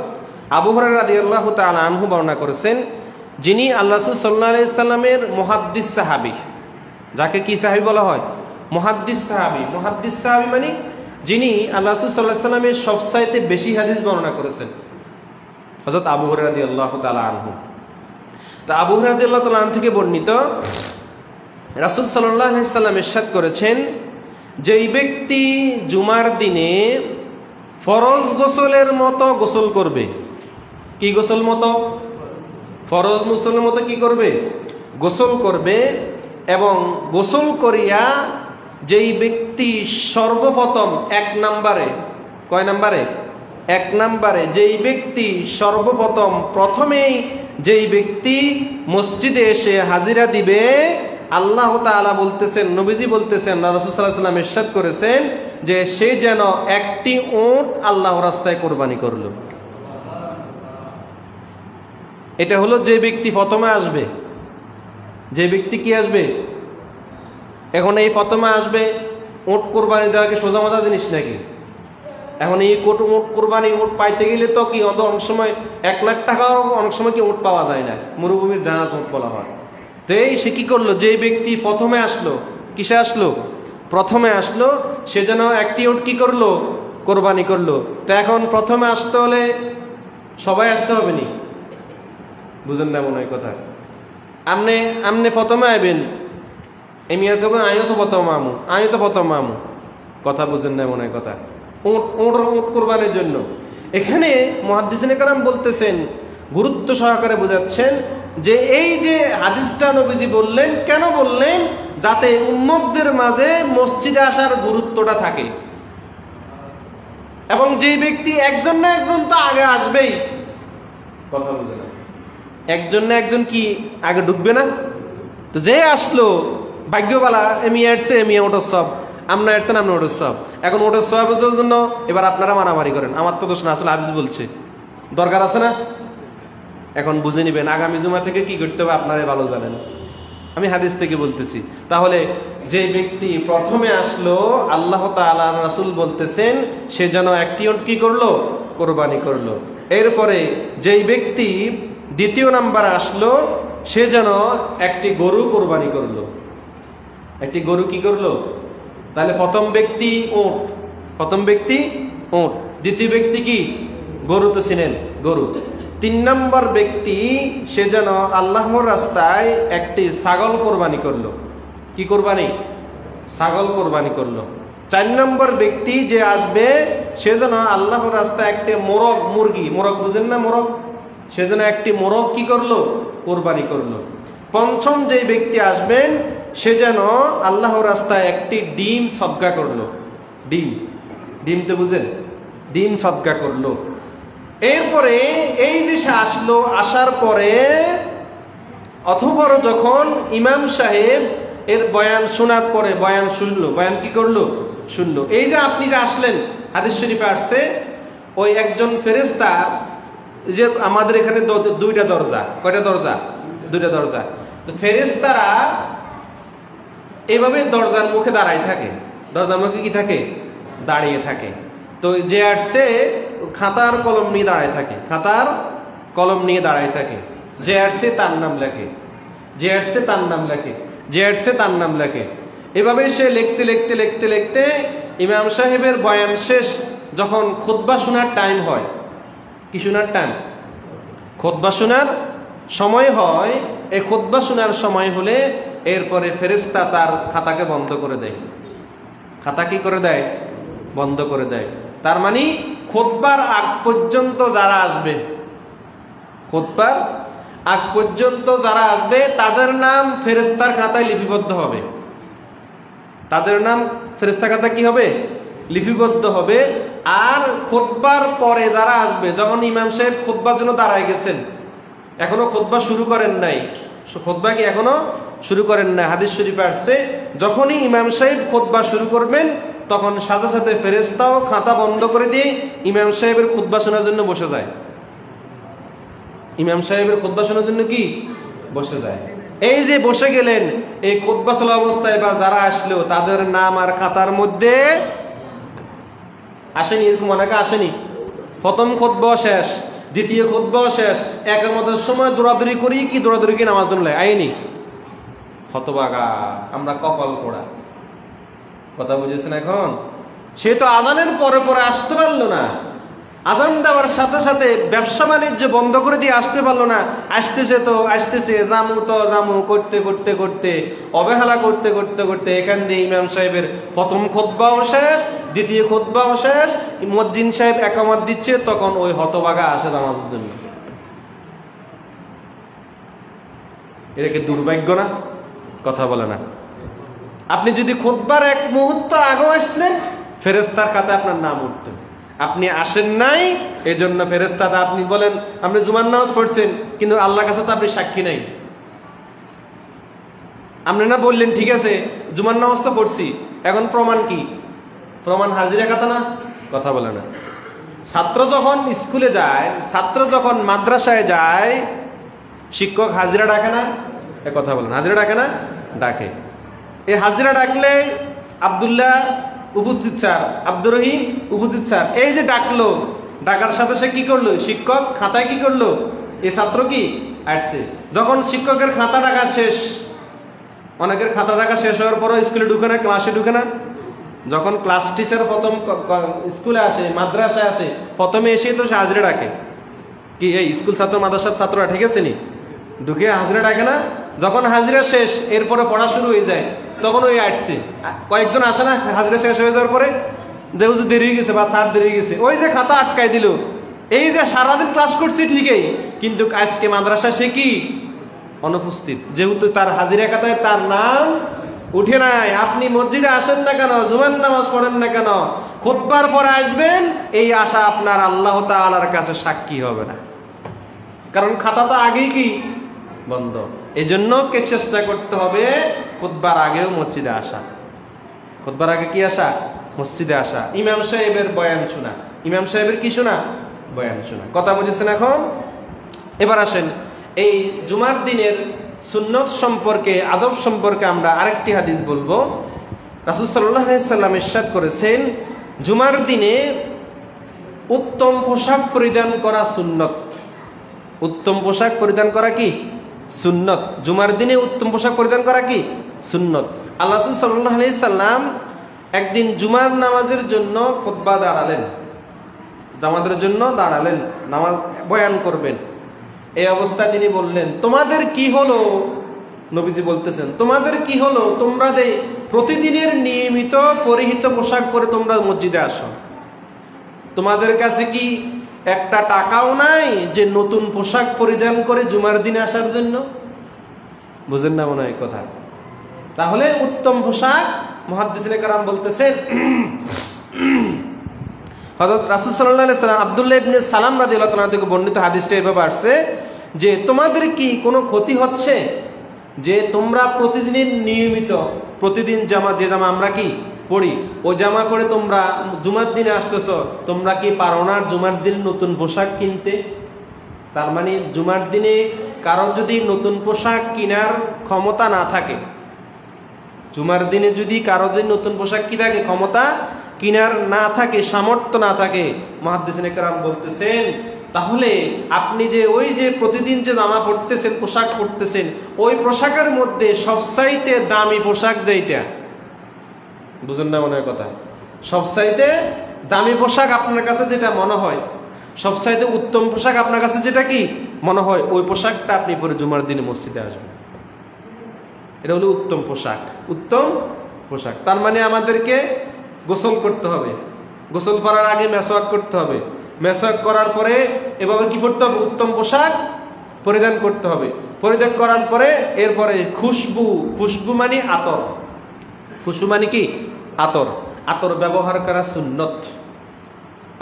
আবু হুরায়রা রাদিয়াল্লাহু তাআলা আনহু বর্ণনা করেছেন, যিনি আল্লাহ রাসূল সাল্লাল্লাহু আলাইহি সাল্লামের মুহাদ্দিস সাহাবী, যাকে কি সাহাবী বলা হয়? মুহাদ্দিস সাহাবী। মুহাদ্দিস সাহাবী মানে যিনি আল্লাহ রাসূল সাল্লাল্লাহু আলাইহি সাল্লামের সবচাইতে বেশি হাদিস বর্ণনা করেছেন, হযরত আবু হুরায়রা রাদিয়াল্লাহু তাআলা আনহু। তা আবু হুরায়রা রাদিয়াল্লাহু তাআলা আনহু থেকে বর্ণিত, রাসূল সাল্লাল্লাহু আলাইহি সাল্লাম ইরশাদ করেছেন, যেই ব্যক্তি জুমার দিনে ফরজ গোসলের মতো গোসল করবে, কি গোসল মতো? ফরজ গোসলের মতো কি করবে? গোসল করবে। এবং গোসল করিয়া যেই ব্যক্তি সর্বপ্রথম 1 নম্বরে, কয় নম্বরে? 1 নম্বরে যেই ব্যক্তি সর্বপ্রথম প্রথমেই যেই ব্যক্তি মসজিদে এসে হাজিরা দিবে, আল্লাহ তাআলা বলতেছেন, নবীজি বলতেছেন, রাসূল সাল্লাল্লাহু আলাইহি ওয়াসাল্লাম ইরশাদ করেছেন যে সে যেন একটি উট আল্লাহর রাস্তায় কোরবানি করলো। এটা হলো যে ব্যক্তি প্রথমে আসবে, যে ব্যক্তি কি আসবে? এখন এই প্রথমে আসবে, উট কোরবানি দেওয়া কি সোজা মজা জিনিস নাকি? এখন এই উট কোরবানি, উট পাইতে গেলে তো কি অনেক সময় 1 লাখ টাকাও অনেক সময় কি উট পাওয়া যায় না, মরুভূমির জাহাজ উট বলা হয়। তো এই সে কি করলো, যে ব্যক্তি প্রথমে আসলো, কিসে আসলো? প্রথমে আসলো, সে যেন একটি উট কি করলো? কোরবানি করলো। তো এখন প্রথমে আসতে হলে সবাই আসতে হবে নি? বুঝেন না মনে হয় কথা? আমনে প্রথমে আইবেন, এমিয়া কবে আমিও তো প্রথম আমু, আমি তো প্রথম আমু, কথা বুঝেন না মনে হয় কথা? উট কোরবানির জন্য এখানে মুহাদ্দিসিনে কেরাম বলতেছেন, গুরুত্ব সহকারে বোঝাচ্ছেন যে এই যে হাদিসটা নবীজি বললেন, কেন বললেন? যাতে উম্মতদের মাঝে মসজিদে আসার গুরুত্বটা থাকে। এবং যে ব্যক্তি একজন না একজন তো আগে আসবেই, কথা বুঝে না? একজন না একজন কি আগে ঢুকবে না? তো যে আসলো ভাগ্যবালা, এমি আসছে, এমি ওটার সব, আমনা আসছেন, আপনি ওটার সব। এখন ওটার সবের জন্য এবার আপনারা মারামারি করেন, আমার তো দোষ না, আসলে হাদিস বলছে, দরকার আছে না? এখন বুঝে নিবেন আগামী জুমা থেকে কি করতে হবে আপনারাই ভালো জানেন, আমি হাদিস থেকে বলতেছি। তাহলে যে ব্যক্তি প্রথমে আসলো, আল্লাহ তাআলা রাসূল বলতেছেন সে যেন একটি উট কি করলো? কোরবানি করলো। এরপরে যেই ব্যক্তি দ্বিতীয় নাম্বার আসলো, সে যেন একটি গরু কোরবানি করলো। একটি গরু কি করলো? তাহলে প্রথম ব্যক্তি উট, প্রথম ব্যক্তি উট, দ্বিতীয় ব্যক্তি কি? গরু তো চিনেন, গরু। তিন নম্বর ব্যক্তি সে যেন আল্লাহর রাস্তায় একটি ছাগল কোরবানি করলো। কি কোরবানি? ছাগল কোরবানি করলো। চার নম্বর ব্যক্তি যে আসবে সে যেন আল্লাহর রাস্তায় একটি মোরগ, মুরগি, মোরগ বুঝেন না, মোরগ, সে যেন একটি মোরগ কি করলো? কোরবানি করলো। পঞ্চম যে ব্যক্তি আসবেন সে যেন আল্লাহর রাস্তায় একটি ডিম সদকা করলো। ডিম, ডিম তো বুঝেন, ডিম সদকা করলো। এরপরে এই যে সে আসলো, আসার পরে অথবা যখন ইমাম সাহেব এর বয়ান শোনার পরে, বয়ান শুনলো, বয়ান কি করলো? শুনলো। এই যে আপনি যে আসলেন, হাদিস শরীফে আসছে ওই একজন ফেরেশতা, যে আমাদের এখানে দুইটা দরজা, কয়টা দরজা? দুইটা দরজা। তো ফেরেশতারা এভাবে দরজার মুখে দাঁড়ায় থাকে, দরজার মুখে কি থাকে? দাঁড়িয়ে থাকে। তো যে আসছে খাতার কলম নিয়ে দাঁড়ায় থাকে, খাতার কলম নিয়ে দাঁড়ায় থাকে। যে আসছে তার নাম লেখে, যে আসছে তার নাম লেখে, যে আসছে তার নাম লেখে। এভাবে সে লিখতে লিখতে লিখতে লিখতে ইমাম সাহেবের বয়ান শেষ, যখন খুতবা শোনার টাইম হয়, কি শোনার টাইম? খুতবা শোনার সময় হয়। এই খুতবা শোনার সময় হলে এরপরে ফেরেশতা তার খাতাকে বন্ধ করে দেয়। খাতা কি করে দেয়? বন্ধ করে দেয়। তার মানে খুতবার আগ পর্যন্ত যারা আসবে, খুতবার আগ পর্যন্ত যারা আসবে তাদের নাম ফেরেশতার খাতায় লিপিবদ্ধ হবে। তাদের নাম ফেরেশতার খাতায় কি হবে? লিপিবদ্ধ হবে। আর খুতবার পরে যারা আসবে, যখন ইমাম সাহেব খুতবার জন্য দাঁড়ায় গেছেন, এখনো খুতবা শুরু করেন নাই, খুতবা কি এখনো শুরু করেন না, হাদিস শরীফে আসছে যখনই ইমাম সাহেব খুতবা শুরু করবেন তখন সাথে সাথে ফেরেশতাও খাতা বন্ধ করে দিয়ে ইমাম সাহেবের খুতবা শোনার জন্য বসে যায়। ইমাম সাহেবের খুতবা শোনার জন্য কি বসে যায়। এই যে বসে গেলেন, এই খুতবা চলা অবস্থায় বা যারা আসলো তাদের নাম আর খাতার মধ্যে আসেনি, এরকম অনেকে আসেনি। প্রথম খুতবাও শেষ, দ্বিতীয় খুতবাও শেষ, একামতের সময় দৌড়াদৌড়ি করি কি দৌড়াদৌড়ি কি নামাজ পড়লে আইনি, হতভাগা আমরা, কপাল পোড়া। কথা বুঝেছেন? এখন সে তো আজানের পরে পরে আসতে পারলো না, আজান দেওয়ার সাথে সাথে ব্যবসা বাণিজ্য বন্ধ করে দিয়ে আসতে পারলো না। আসতেছে তো আসতেছে, জামু তো জামু করতে করতে করতে, অবহেলা করতে করতে করতে এখান দিয়ে ইমাম সাহেবের প্রথম খুতবাও শেষ, দ্বিতীয় খুতবাও শেষ, মুয়াজ্জিন সাহেব একামত দিচ্ছে, তখন ওই হতভাগা আসে নামাজের জন্য। এটা কি দুর্ভাগ্য না? কথা বলে না। আপনি যদি খুতবার এক মুহূর্ত আগে আসলেন, ফেরেশতার খাতায় আপনার নাম উঠত। আপনি আসেন নাই, এই জন্য ফেরেশতাটা, আপনি বলেন আপনি জুমার নামাজ পড়ছেন কিন্তু আল্লাহর কাছে তো আপনি সাক্ষী নাই। আপনি না বললেন ঠিক আছে জুমার নামাজ তো পড়ছি, এখন প্রমাণ কি? প্রমাণ হাজিরা খাতা না? কথা বলে না। ছাত্র যখন স্কুলে যায়, ছাত্র যখন মাদ্রাসায় যায়, শিক্ষক হাজিরা ডাকে না? এ কথা বলেন, হাজিরা ডাকে না? ডাকে। এই হাজিরা ডাকলে আব্দুল্লাহ উপস্থিত স্যার, আব্দুর রহিম উপস্থিত স্যার, এই যে ডাকলো, ডাকার সাথে সে কি করলো? শিক্ষক খাতায় কি করলো? এই ছাত্র কি আসছে। যখন শিক্ষকের খাতা ডাকা শেষ, অনেকের খাতা ডাকা শেষ হওয়ার পরও স্কুলে ঢুকে না, ক্লাসে ঢুকে না। যখন ক্লাস টিচার প্রথম স্কুলে আসে, মাদ্রাসায় আসে, প্রথমে এসে তো সে হাজিরা ডাকে। কি এই স্কুল ছাত্র মাদ্রাসার ছাত্ররা ঠিক আছে নি? ঢুকে হাজিরা ডাকে না? যখন হাজিরা শেষ, এরপরে পড়া শুরু হয়ে যায়, তখন ওই আসছে। কয়েকজন আসে না হাজিরা শেষ হয়ে যাওয়ার পরে, যে দেরি হয়ে গেছে বা স্যার দেরি হয়ে গেছে, ওই যে খাতা আটকাই দিল। এই যে সারাদিন ক্লাস করছি ঠিকই, কিন্তু আজকে মাদ্রাসা সে কি অনুপস্থিত, যেহেতু তার হাজিরা খাতায় তার নাম উঠে নাই। আপনি মসজিদে আসেন না কেন, জুমার নামাজ পড়েন না কেন, খুতবার পরে আসবেন, এই আশা আপনার আল্লাহ তাআলার কাছে সাক্ষী হবে না। কারণ খাতা তো আগেই কি বন্ধ। এজন্য কে চেষ্টা করতে হবে খুতবার আগেও মসজিদে আসা। খুতবার আগে কি আসা? মসজিদে আসা। ইমাম সাহেবের বয়ান শোনা। ইমাম সাহেবের কি শোনা? বয়ান শোনা। কথা বুঝেছেন এখন? এবার আসেন এই জুমার দিনের সুন্নত সম্পর্কে, আদব সম্পর্কে আমরা আরেকটি হাদিস বলবো। রাসূল সাল্লাল্লাহু আলাইহি সাল্লাম ইরশাদ করেছেন, জুমার দিনে উত্তম পোশাক পরিধান করা সুন্নত। উত্তম পোশাক পরিধান করা কি সুন্নত। জুমার দিনে উত্তম পোশাক পরিধান করা কি সুন্নত। আল্লাহ রাসূল সাল্লাল্লাহু আলাইহি সাল্লাম একদিন জুমার নামাজের জন্য খুতবা দাঁড়ালেন, জামাতের জন্য দাঁড়ালেন, নামাজ বয়ান করবেন। এই অবস্থায় তিনি বললেন, তোমাদের কি হলো? নবীজি বলতেছেন, তোমাদের কি হলো? তোমরা প্রতিদিনের নিয়মিত পরিহিত পোশাক পরে তোমরা মসজিদে আসো, তোমাদের কাছে কি একটা টাকাও নাই যে নতুন পোশাক পরিধান করে জুমার দিনে আসার জন্য? বুঝেন না মনে হয় কথা? তাহলে উত্তম পোশাক, মুহাদ্দিসিনে কেরাম বলতেছেন, হযরত রাসূল সাল্লাল্লাহু আলাইহি সাল্লাম আব্দুল্লাহ ইবনে সালাম রাদিয়াল্লাহু তাআলা থেকে বর্ণিত হাদিসটা এভাবে আসছে যে তোমাদের কি কোনো ক্ষতি হচ্ছে যে তোমরা প্রতিদিনের নিয়মিত, প্রতিদিন জামা, যে জামা আমরা কি পড়ি, ওই জামা করে তোমরা জুমার দিনে আসতেছ, তোমরা কি পারো না জুমার দিন নতুন পোশাক কিনতে? তার মানে জুমার দিনে কারো যদি নতুন পোশাক কেনার ক্ষমতা না থাকে, জুমার দিনে যদি কারো যদি নতুন পোশাক কি থাকে, ক্ষমতা কিনার না থাকে, সামর্থ্য না থাকে, মুহাদ্দিসিনে কেরাম বলতেছেন তাহলে আপনি যে ওই যে প্রতিদিন যে জামা পরতেছেন, পোশাক পরতেছেন, ওই পোশাকের মধ্যে সবচাইতে দামি পোশাক যেটা, বুঝুন না মনে হয় কথা, সবচাইতে দামি পোশাক আপনার কাছে যেটা মনে হয়, সবচাইতে উত্তম পোশাক আপনার কাছে যেটা কি মনে হয়, ওই পোশাকটা আপনি পরে জুমার দিনে মসজিদে আসবেন। এটা হলো উত্তম পোশাক। উত্তম পোশাক তার মানে আমাদেরকে গোসল করতে হবে, গোসল করার আগে মেসওয়াক করতে হবে, মেসওয়াক করার পরে এভাবে কি করতে হবে? উত্তম পোশাক পরিধান করতে হবে। পরিধান করার পরে এরপরে খুশবু, খুশবু মানে আতর, খুশবু মানে কি আতর, আতর ব্যবহার করা সুন্নত।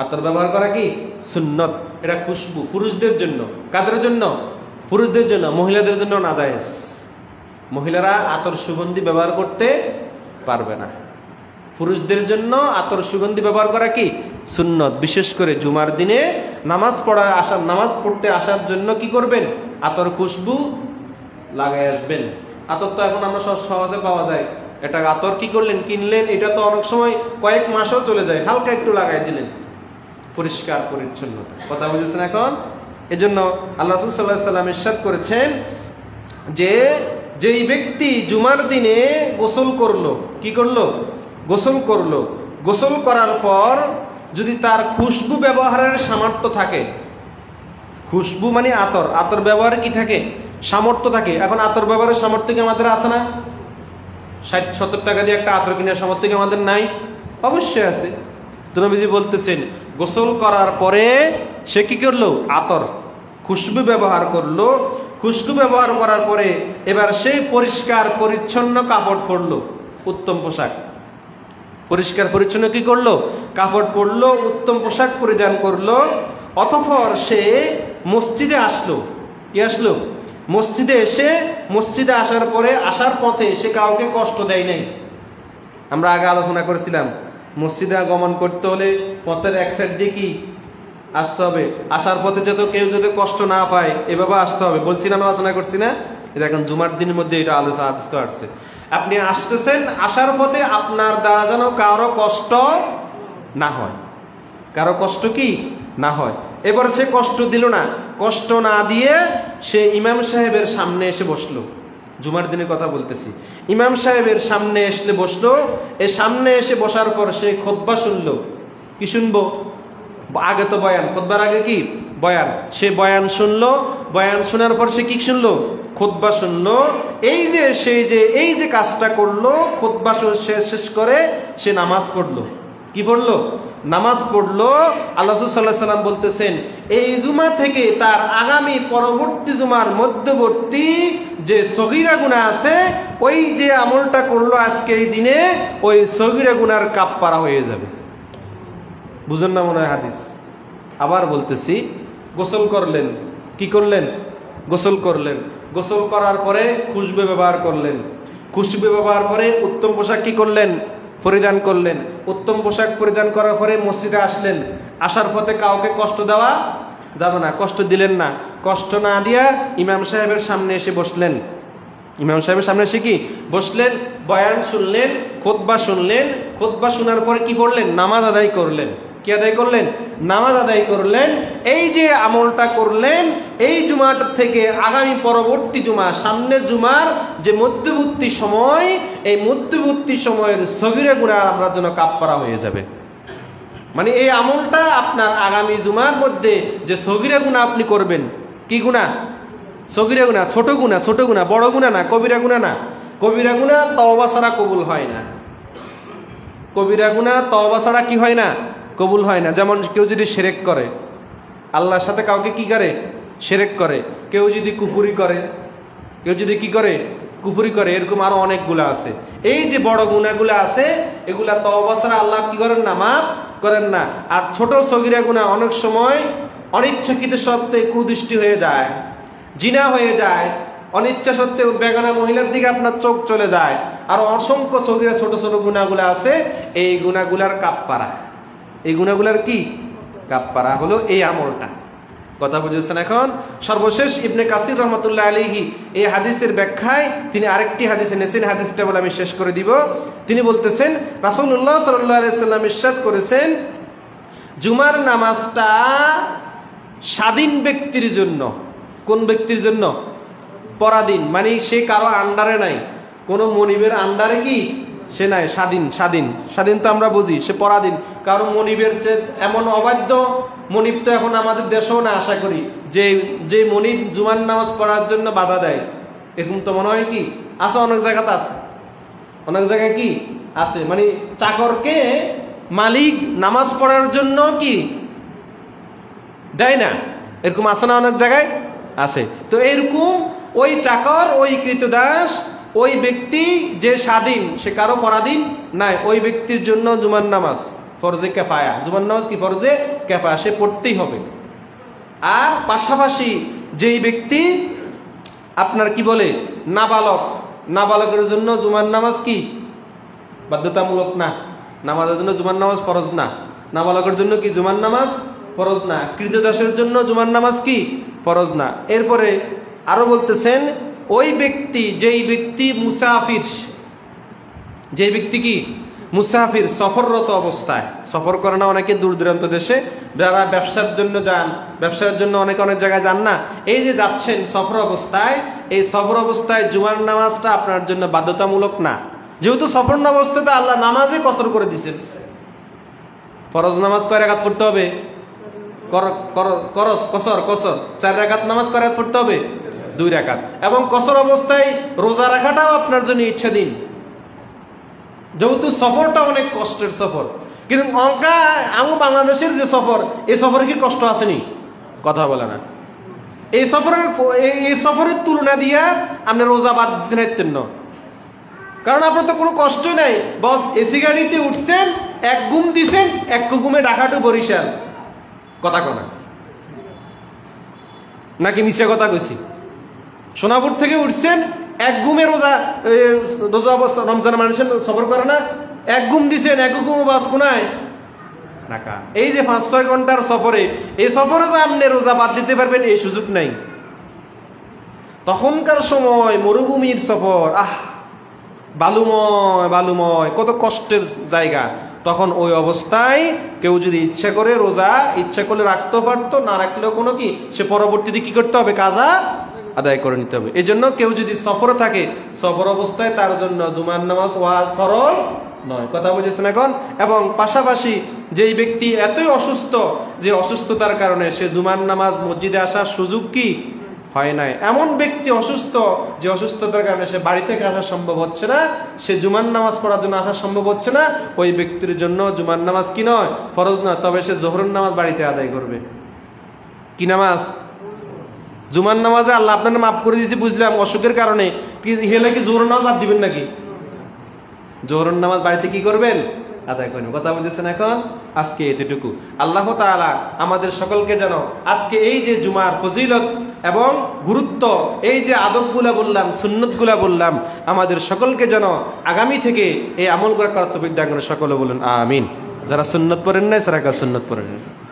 আতর ব্যবহার করা কি সুন্নত। এটা খুশবু পুরুষদের জন্য। কাদের জন্য? পুরুষদের জন্য। মহিলাদের জন্য নাজায়েজ। মহিলারা আতর সুগন্ধি ব্যবহার করতে পারবে না। পুরুষদের জন্য আতর সুগন্ধি ব্যবহার করা কি সুন্নত। বিশেষ করে জুমার দিনে নামাজ পড়তে আসার জন্য কি করবেন? আতর খুশবু লাগাই আসবেন। আতর তো এখন আমরা সহজে পাওয়া যায়। এটা আতর কি করলেন, কিনলেন, এটা তো অনেক সময় কয়েক মাসও চলে যায়, হালকা একটু লাগাই দিলেন, পরিষ্কার পরিচ্ছন্নতা। কথা বুঝেছেন এখন? এজন্য আল্লাহ রাসূল সাল্লাল্লাহু আলাইহি ওয়াসাল্লাম ইরশাদ করেছেন যে যেই ব্যক্তি জুমার দিনে গোসল করলো, কি করলো? গোসল করলো। গোসল করার পর যদি তার খুশবু ব্যবহারের সামর্থ্য থাকে, খুশবু মানে আতর, আতর ব্যবহার কি থাকে? সামর্থ্য থাকে। এখন আতর ব্যবহারের সামর্থ্য কি আমাদের আছে না? ৬০-৭০ টাকা দিয়ে একটা আতর কেনার সামর্থ্য কি আমাদের নাই? অবশ্যই আছে। তো নবীজি বলতেছেন গোসল করার পরে সে কি করলো? আতর খুশবু ব্যবহার করলো। খুশবু ব্যবহার করার পরে এবার সে পরিষ্কার পরিচ্ছন্ন কাপড় পরলো, উত্তম পোশাক, পরিষ্কার পরিচ্ছন্ন কি করলো? কাপড় পরলো, উত্তম পোশাক পরিধান করলো। অতঃপর সে মসজিদে আসলো। কি আসলো? মসজিদে এসে, মসজিদে আসার পরে আসার পথে সে কাউকে কষ্ট দেয় নাই। আমরা আগে আলোচনা করেছিলাম মসজিদে আগমন করতে হলে পথের এক সাইড দিয়ে কি আসতে হবে, আসার পথে যাতে কেউ যদি কষ্ট না পায় এভাবে আসতে হবে। বলছি না, আলোচনা করছি না? এটা এখন জুমার দিনের মধ্যে এটা আলোচনা আসছে। আপনি আসতেছেন, আসার পথে আপনার দ্বারা যেন কারো কষ্ট না হয়, কারো কষ্ট কি না হয়। এবার সে কষ্ট দিল না, কষ্ট না দিয়ে সে ইমাম সাহেবের সামনে এসে বসলো। জুমার দিনের কথা বলতেছি। ইমাম সাহেবের সামনে এসে বসলো। এই সামনে এসে বসার পর সে খুতবা শুনলো। কি শুনবো? আগে তো বয়ান, খুতবার আগে কি বয়ান। সে বয়ান শুনলো। বয়ান শোনার পর সে কি শুনলো? খুতবা শুনলো। এই যে কাজটা করলো, খুতবা শেষ করে সে নামাজ পড়লো। কি পড়লো? নামাজ পড়লো। আল্লাহ রাসূল সাল্লাল্লাহু আলাইহি ওয়াসাল্লাম বলতেছেন এই জুমা থেকে তার আগামী পরবর্তী জুমার মধ্যবর্তী যে সগীরা গুনাহ আছে, ওই যে আমলটা করলো আজকে এই দিনে, ওই সগীরা গুনার কাফফারা হয়ে যাবে। বুঝেন না মনে হয় হাদিস? আবার বলতেছি, গোসল করলেন, কি করলেন? গোসল করলেন। গোসল করার পরে খুশবু ব্যবহার করলেন। খুশবু ব্যবহার করে উত্তম পোশাক কি করলেন? পরিধান করলেন। উত্তম পোশাক পরিধান করার পরে মসজিদে আসলেন। আসার পথে কাউকে কষ্ট দেওয়া যাবে না, কষ্ট দিলেন না। কষ্ট না দিয়া ইমাম সাহেবের সামনে এসে বসলেন। ইমাম সাহেবের সামনে এসে কি বসলেন? বয়ান শুনলেন, খুতবা শুনলেন। খুতবা শোনার পরে কি করলেন? নামাজ আদায় করলেন। কি আদায় করলেন? নামাজ আদায় করলেন। এই যে আমলটা করলেন, এই জুমাটা থেকে আগামী পরবর্তী জুমা, সামনের জুমার যে মধ্যবর্তী সময়, এই মধ্যবর্তী সময়ের সগীরা গুনাহ আপনার জন্য কাফফারা হয়ে যাবে। মানে এই আমলটা আপনার আগামী জুমার মধ্যে যে সগীরা গুনাহ আপনি করবেন, কি গুনাহ? সগীরা গুনাহ, ছোট গুনাহ, ছোট গুনাহ, বড় গুনাহ না, কবিরা গুনাহ না। কবিরা গুনাহ তওবা ছাড়া কবুল হয় না। কবিরা গুনাহ তওবা ছাড়া কি হয় না? কবুল হয় না। যেমন কেউ যদি শিরক করে, আল্লাহর সাথে কাউকে কি করে? শিরক করে। কেউ যদি কুফরি করে, কেউ যদি কি করে? কুফরি করে। এরকম আরো অনেকগুলো আছে। এই যে বড় গুনাহগুলো আছে, এগুলা তওবা ছাড়া আল্লাহ কি করেন না? মাফ করেন না। আর ছোট সগীরা গুনাহ অনেক সময় অনিচ্ছাকৃত সত্ত্বে কুদৃষ্টি হয়ে যায়, জিনা হয়ে যায়, অনিচ্ছা সত্ত্বেও বেগানা মহিলার দিকে আপনার চোখ চলে যায়। আর অসংখ্য সগীরা ছোট ছোট গুনাহগুলো আছে, এই গুনাহগুলার কাফফারা, এই গুনাহগুলার কি কাফফারা হলো এই আমলটা। কথা বুঝেছেন? এখন সর্বশেষ ইবনে কাসির রহমতুল্লাহ আলাইহি এই হাদিসের ব্যাখ্যায় তিনি আরেকটি হাদিস এনেছেন। হাদিসটা বলে আমি শেষ করে দিব। তিনি বলতেছেন, রাসূলুল্লাহ সাল্লাল্লাহু আলাইহি সাল্লাম ইরশাদ করেছেন, জুমার নামাজটা স্বাধীন ব্যক্তির জন্য। কোন ব্যক্তির জন্য? পরাধীন, মানে সে কারো আন্ডারে নাই, কোনো মনিবের আন্ডারে কি সে নাই, স্বাধীন। স্বাধীন স্বাধীন তো আমরা বুঝি, সে পরাধীন। কারণ মনিবের যে এমন অবাধ্য মনিব তো এখন আমাদের দেশেও না, আশা করি, যে মনিব জুমার নামাজ পড়ার জন্য বাধা দেয়, এরকম তো মনে হয় কি আছে, অনেক জায়গাতে আছে, অনেক জায়গায় কি আছে, মানে চাকরকে মালিক নামাজ পড়ার জন্য কি দেয় না, এরকম আছে না? অনেক জায়গায় আছে। তো এরকম ওই চাকর, ওই কৃতদাস, ওই ব্যক্তি যে স্বাধীন, সে কারো পরাধীন নাই, ওই ব্যক্তির জন্য জুমার নামাজ ফরজে কিফায়া। জুমার নামাজ কি ফরজে কিফায়া, সে পড়তেই হবে। আর পাশাপাশি যেই ব্যক্তি আপনার কি বলে নাবালক, নাবালকের জন্য জুমার নামাজ কি বাধ্যতামূলক না, নামাজের জন্য জুমার নামাজ ফরজ না। নাবালকের জন্য কি জুমার নামাজ ফরজ না। কৃতদাসের জন্য জুমার নামাজ কি ফরজ না। এরপরে আরো বলতেছেন, ওই ব্যক্তি, যেই ব্যক্তি মুসাফির, যেই ব্যক্তি কি মুসাফির, সফররত অবস্থায়, সফর করে না অনেকে দূর দূরান্ত দেশে, যারা ব্যবসার জন্য যান, ব্যবসার জন্য অনেক জায়গায় যান না, এই যে যাচ্ছেন সফর অবস্থায়, এই সফর অবস্থায় জুমার নামাজটা আপনার জন্য বাধ্যতামূলক না। যেহেতু সফর অবস্থাতে আল্লাহ নামাজে কসর করে দিচ্ছেন। ফরজ নামাজ কয় রাকাত পড়তে হবে? কসর 4 রাকাত নামাজ কয় রাকাত পড়তে হবে? 2 রাকাত। এবং কসর অবস্থায় রোজা রাখাটাও আপনার জন্য ইচ্ছাধীন, যেহেতু সফরটা অনেক কষ্টের সফর। কিন্তু আমার বাংলাদেশের যে সফর, এই সফরে কি কষ্ট আসেনি? কথা বলে না। এই সফরের তুলনা দিয়ে আপনি রোজা বাদ দিতে নাইতেন না, কারণ আপনার তো কোনো কষ্ট নাই। বস এসি গাড়িতে উঠছেন, এক ঘুম দিছেন, এক ঘুমে ঢাকা টু বরিশাল। কথা কনা নাকি মিশে কথা কইছি? সোনাপুর থেকে উঠছেন, এক ঘুমে রোজা অবস্থা, রমজান মানুষের সফর করে না, এক ঘুম দিছেন, এক ঘুমে বাস কোনায় ঢাকা। এই যে 5-6 ঘন্টার সফরে, এই সফরে যে আপনি রোজা বাদ দিতে পারবেন এই সুযোগ নাই। তখনকার সময় মরুভূমির সফর, বালুময়, কত কষ্টের জায়গা। তখন ওই অবস্থায় কেউ যদি ইচ্ছা করে রোজা ইচ্ছা করলে রাখতেও পারতো, না রাখলেও কোনো কি, সে পরবর্তীতে কি করতে হবে? কাজা আদায় করে নিতে হবে। এই জন্য কেউ যদি সফরে থাকে, সফর অবস্থায় তার জন্য জুমার নামাজ ফরজ নয়। কথা বুঝেছেন এখন? এবং পাশাপাশি যেই ব্যক্তি এতই অসুস্থ, যে অসুস্থতার কারণে সে জুমার নামাজ মসজিদে আসার সুযোগ কি হয় নাই, এমন ব্যক্তি অসুস্থ, যে অসুস্থতার কারণে সে বাড়ি থেকে আসা সম্ভব হচ্ছে না, সে জুমার নামাজ পড়ার জন্য আসা সম্ভব হচ্ছে না, ওই ব্যক্তির জন্য জুমার নামাজ কি নয়? ফরজ নয়। তবে সে জোহরের নামাজ বাড়িতে আদায় করবে। কি নামাজ? জুমার নামাজে আল্লাহ আপনার মাফ করে দিয়েছি বুঝলাম, অসুখের কারণে, কি হেলে কি জোহরের নামাজ বাদ দিবেন নাকি? জোহরের নামাজ বাড়িতে কি করবেন? আদায় করে নেব। কথা বুঝেছেন? এখন আজকে এতটুকু। আল্লাহ তাআলা আমাদের সকলকে যেন আজকে এই যে জুমার ফজিলত এবং গুরুত্ব, এই যে আদবগুলা বললাম, সুন্নতগুলা বললাম, আমাদের সকলকে যেন আগামী থেকে এই আমলগুলো করার তৌফিক দান করেন। সকলে বলুন আমিন। যারা সুন্নত পড়েন নাই তারা সুন্নত পড়েন।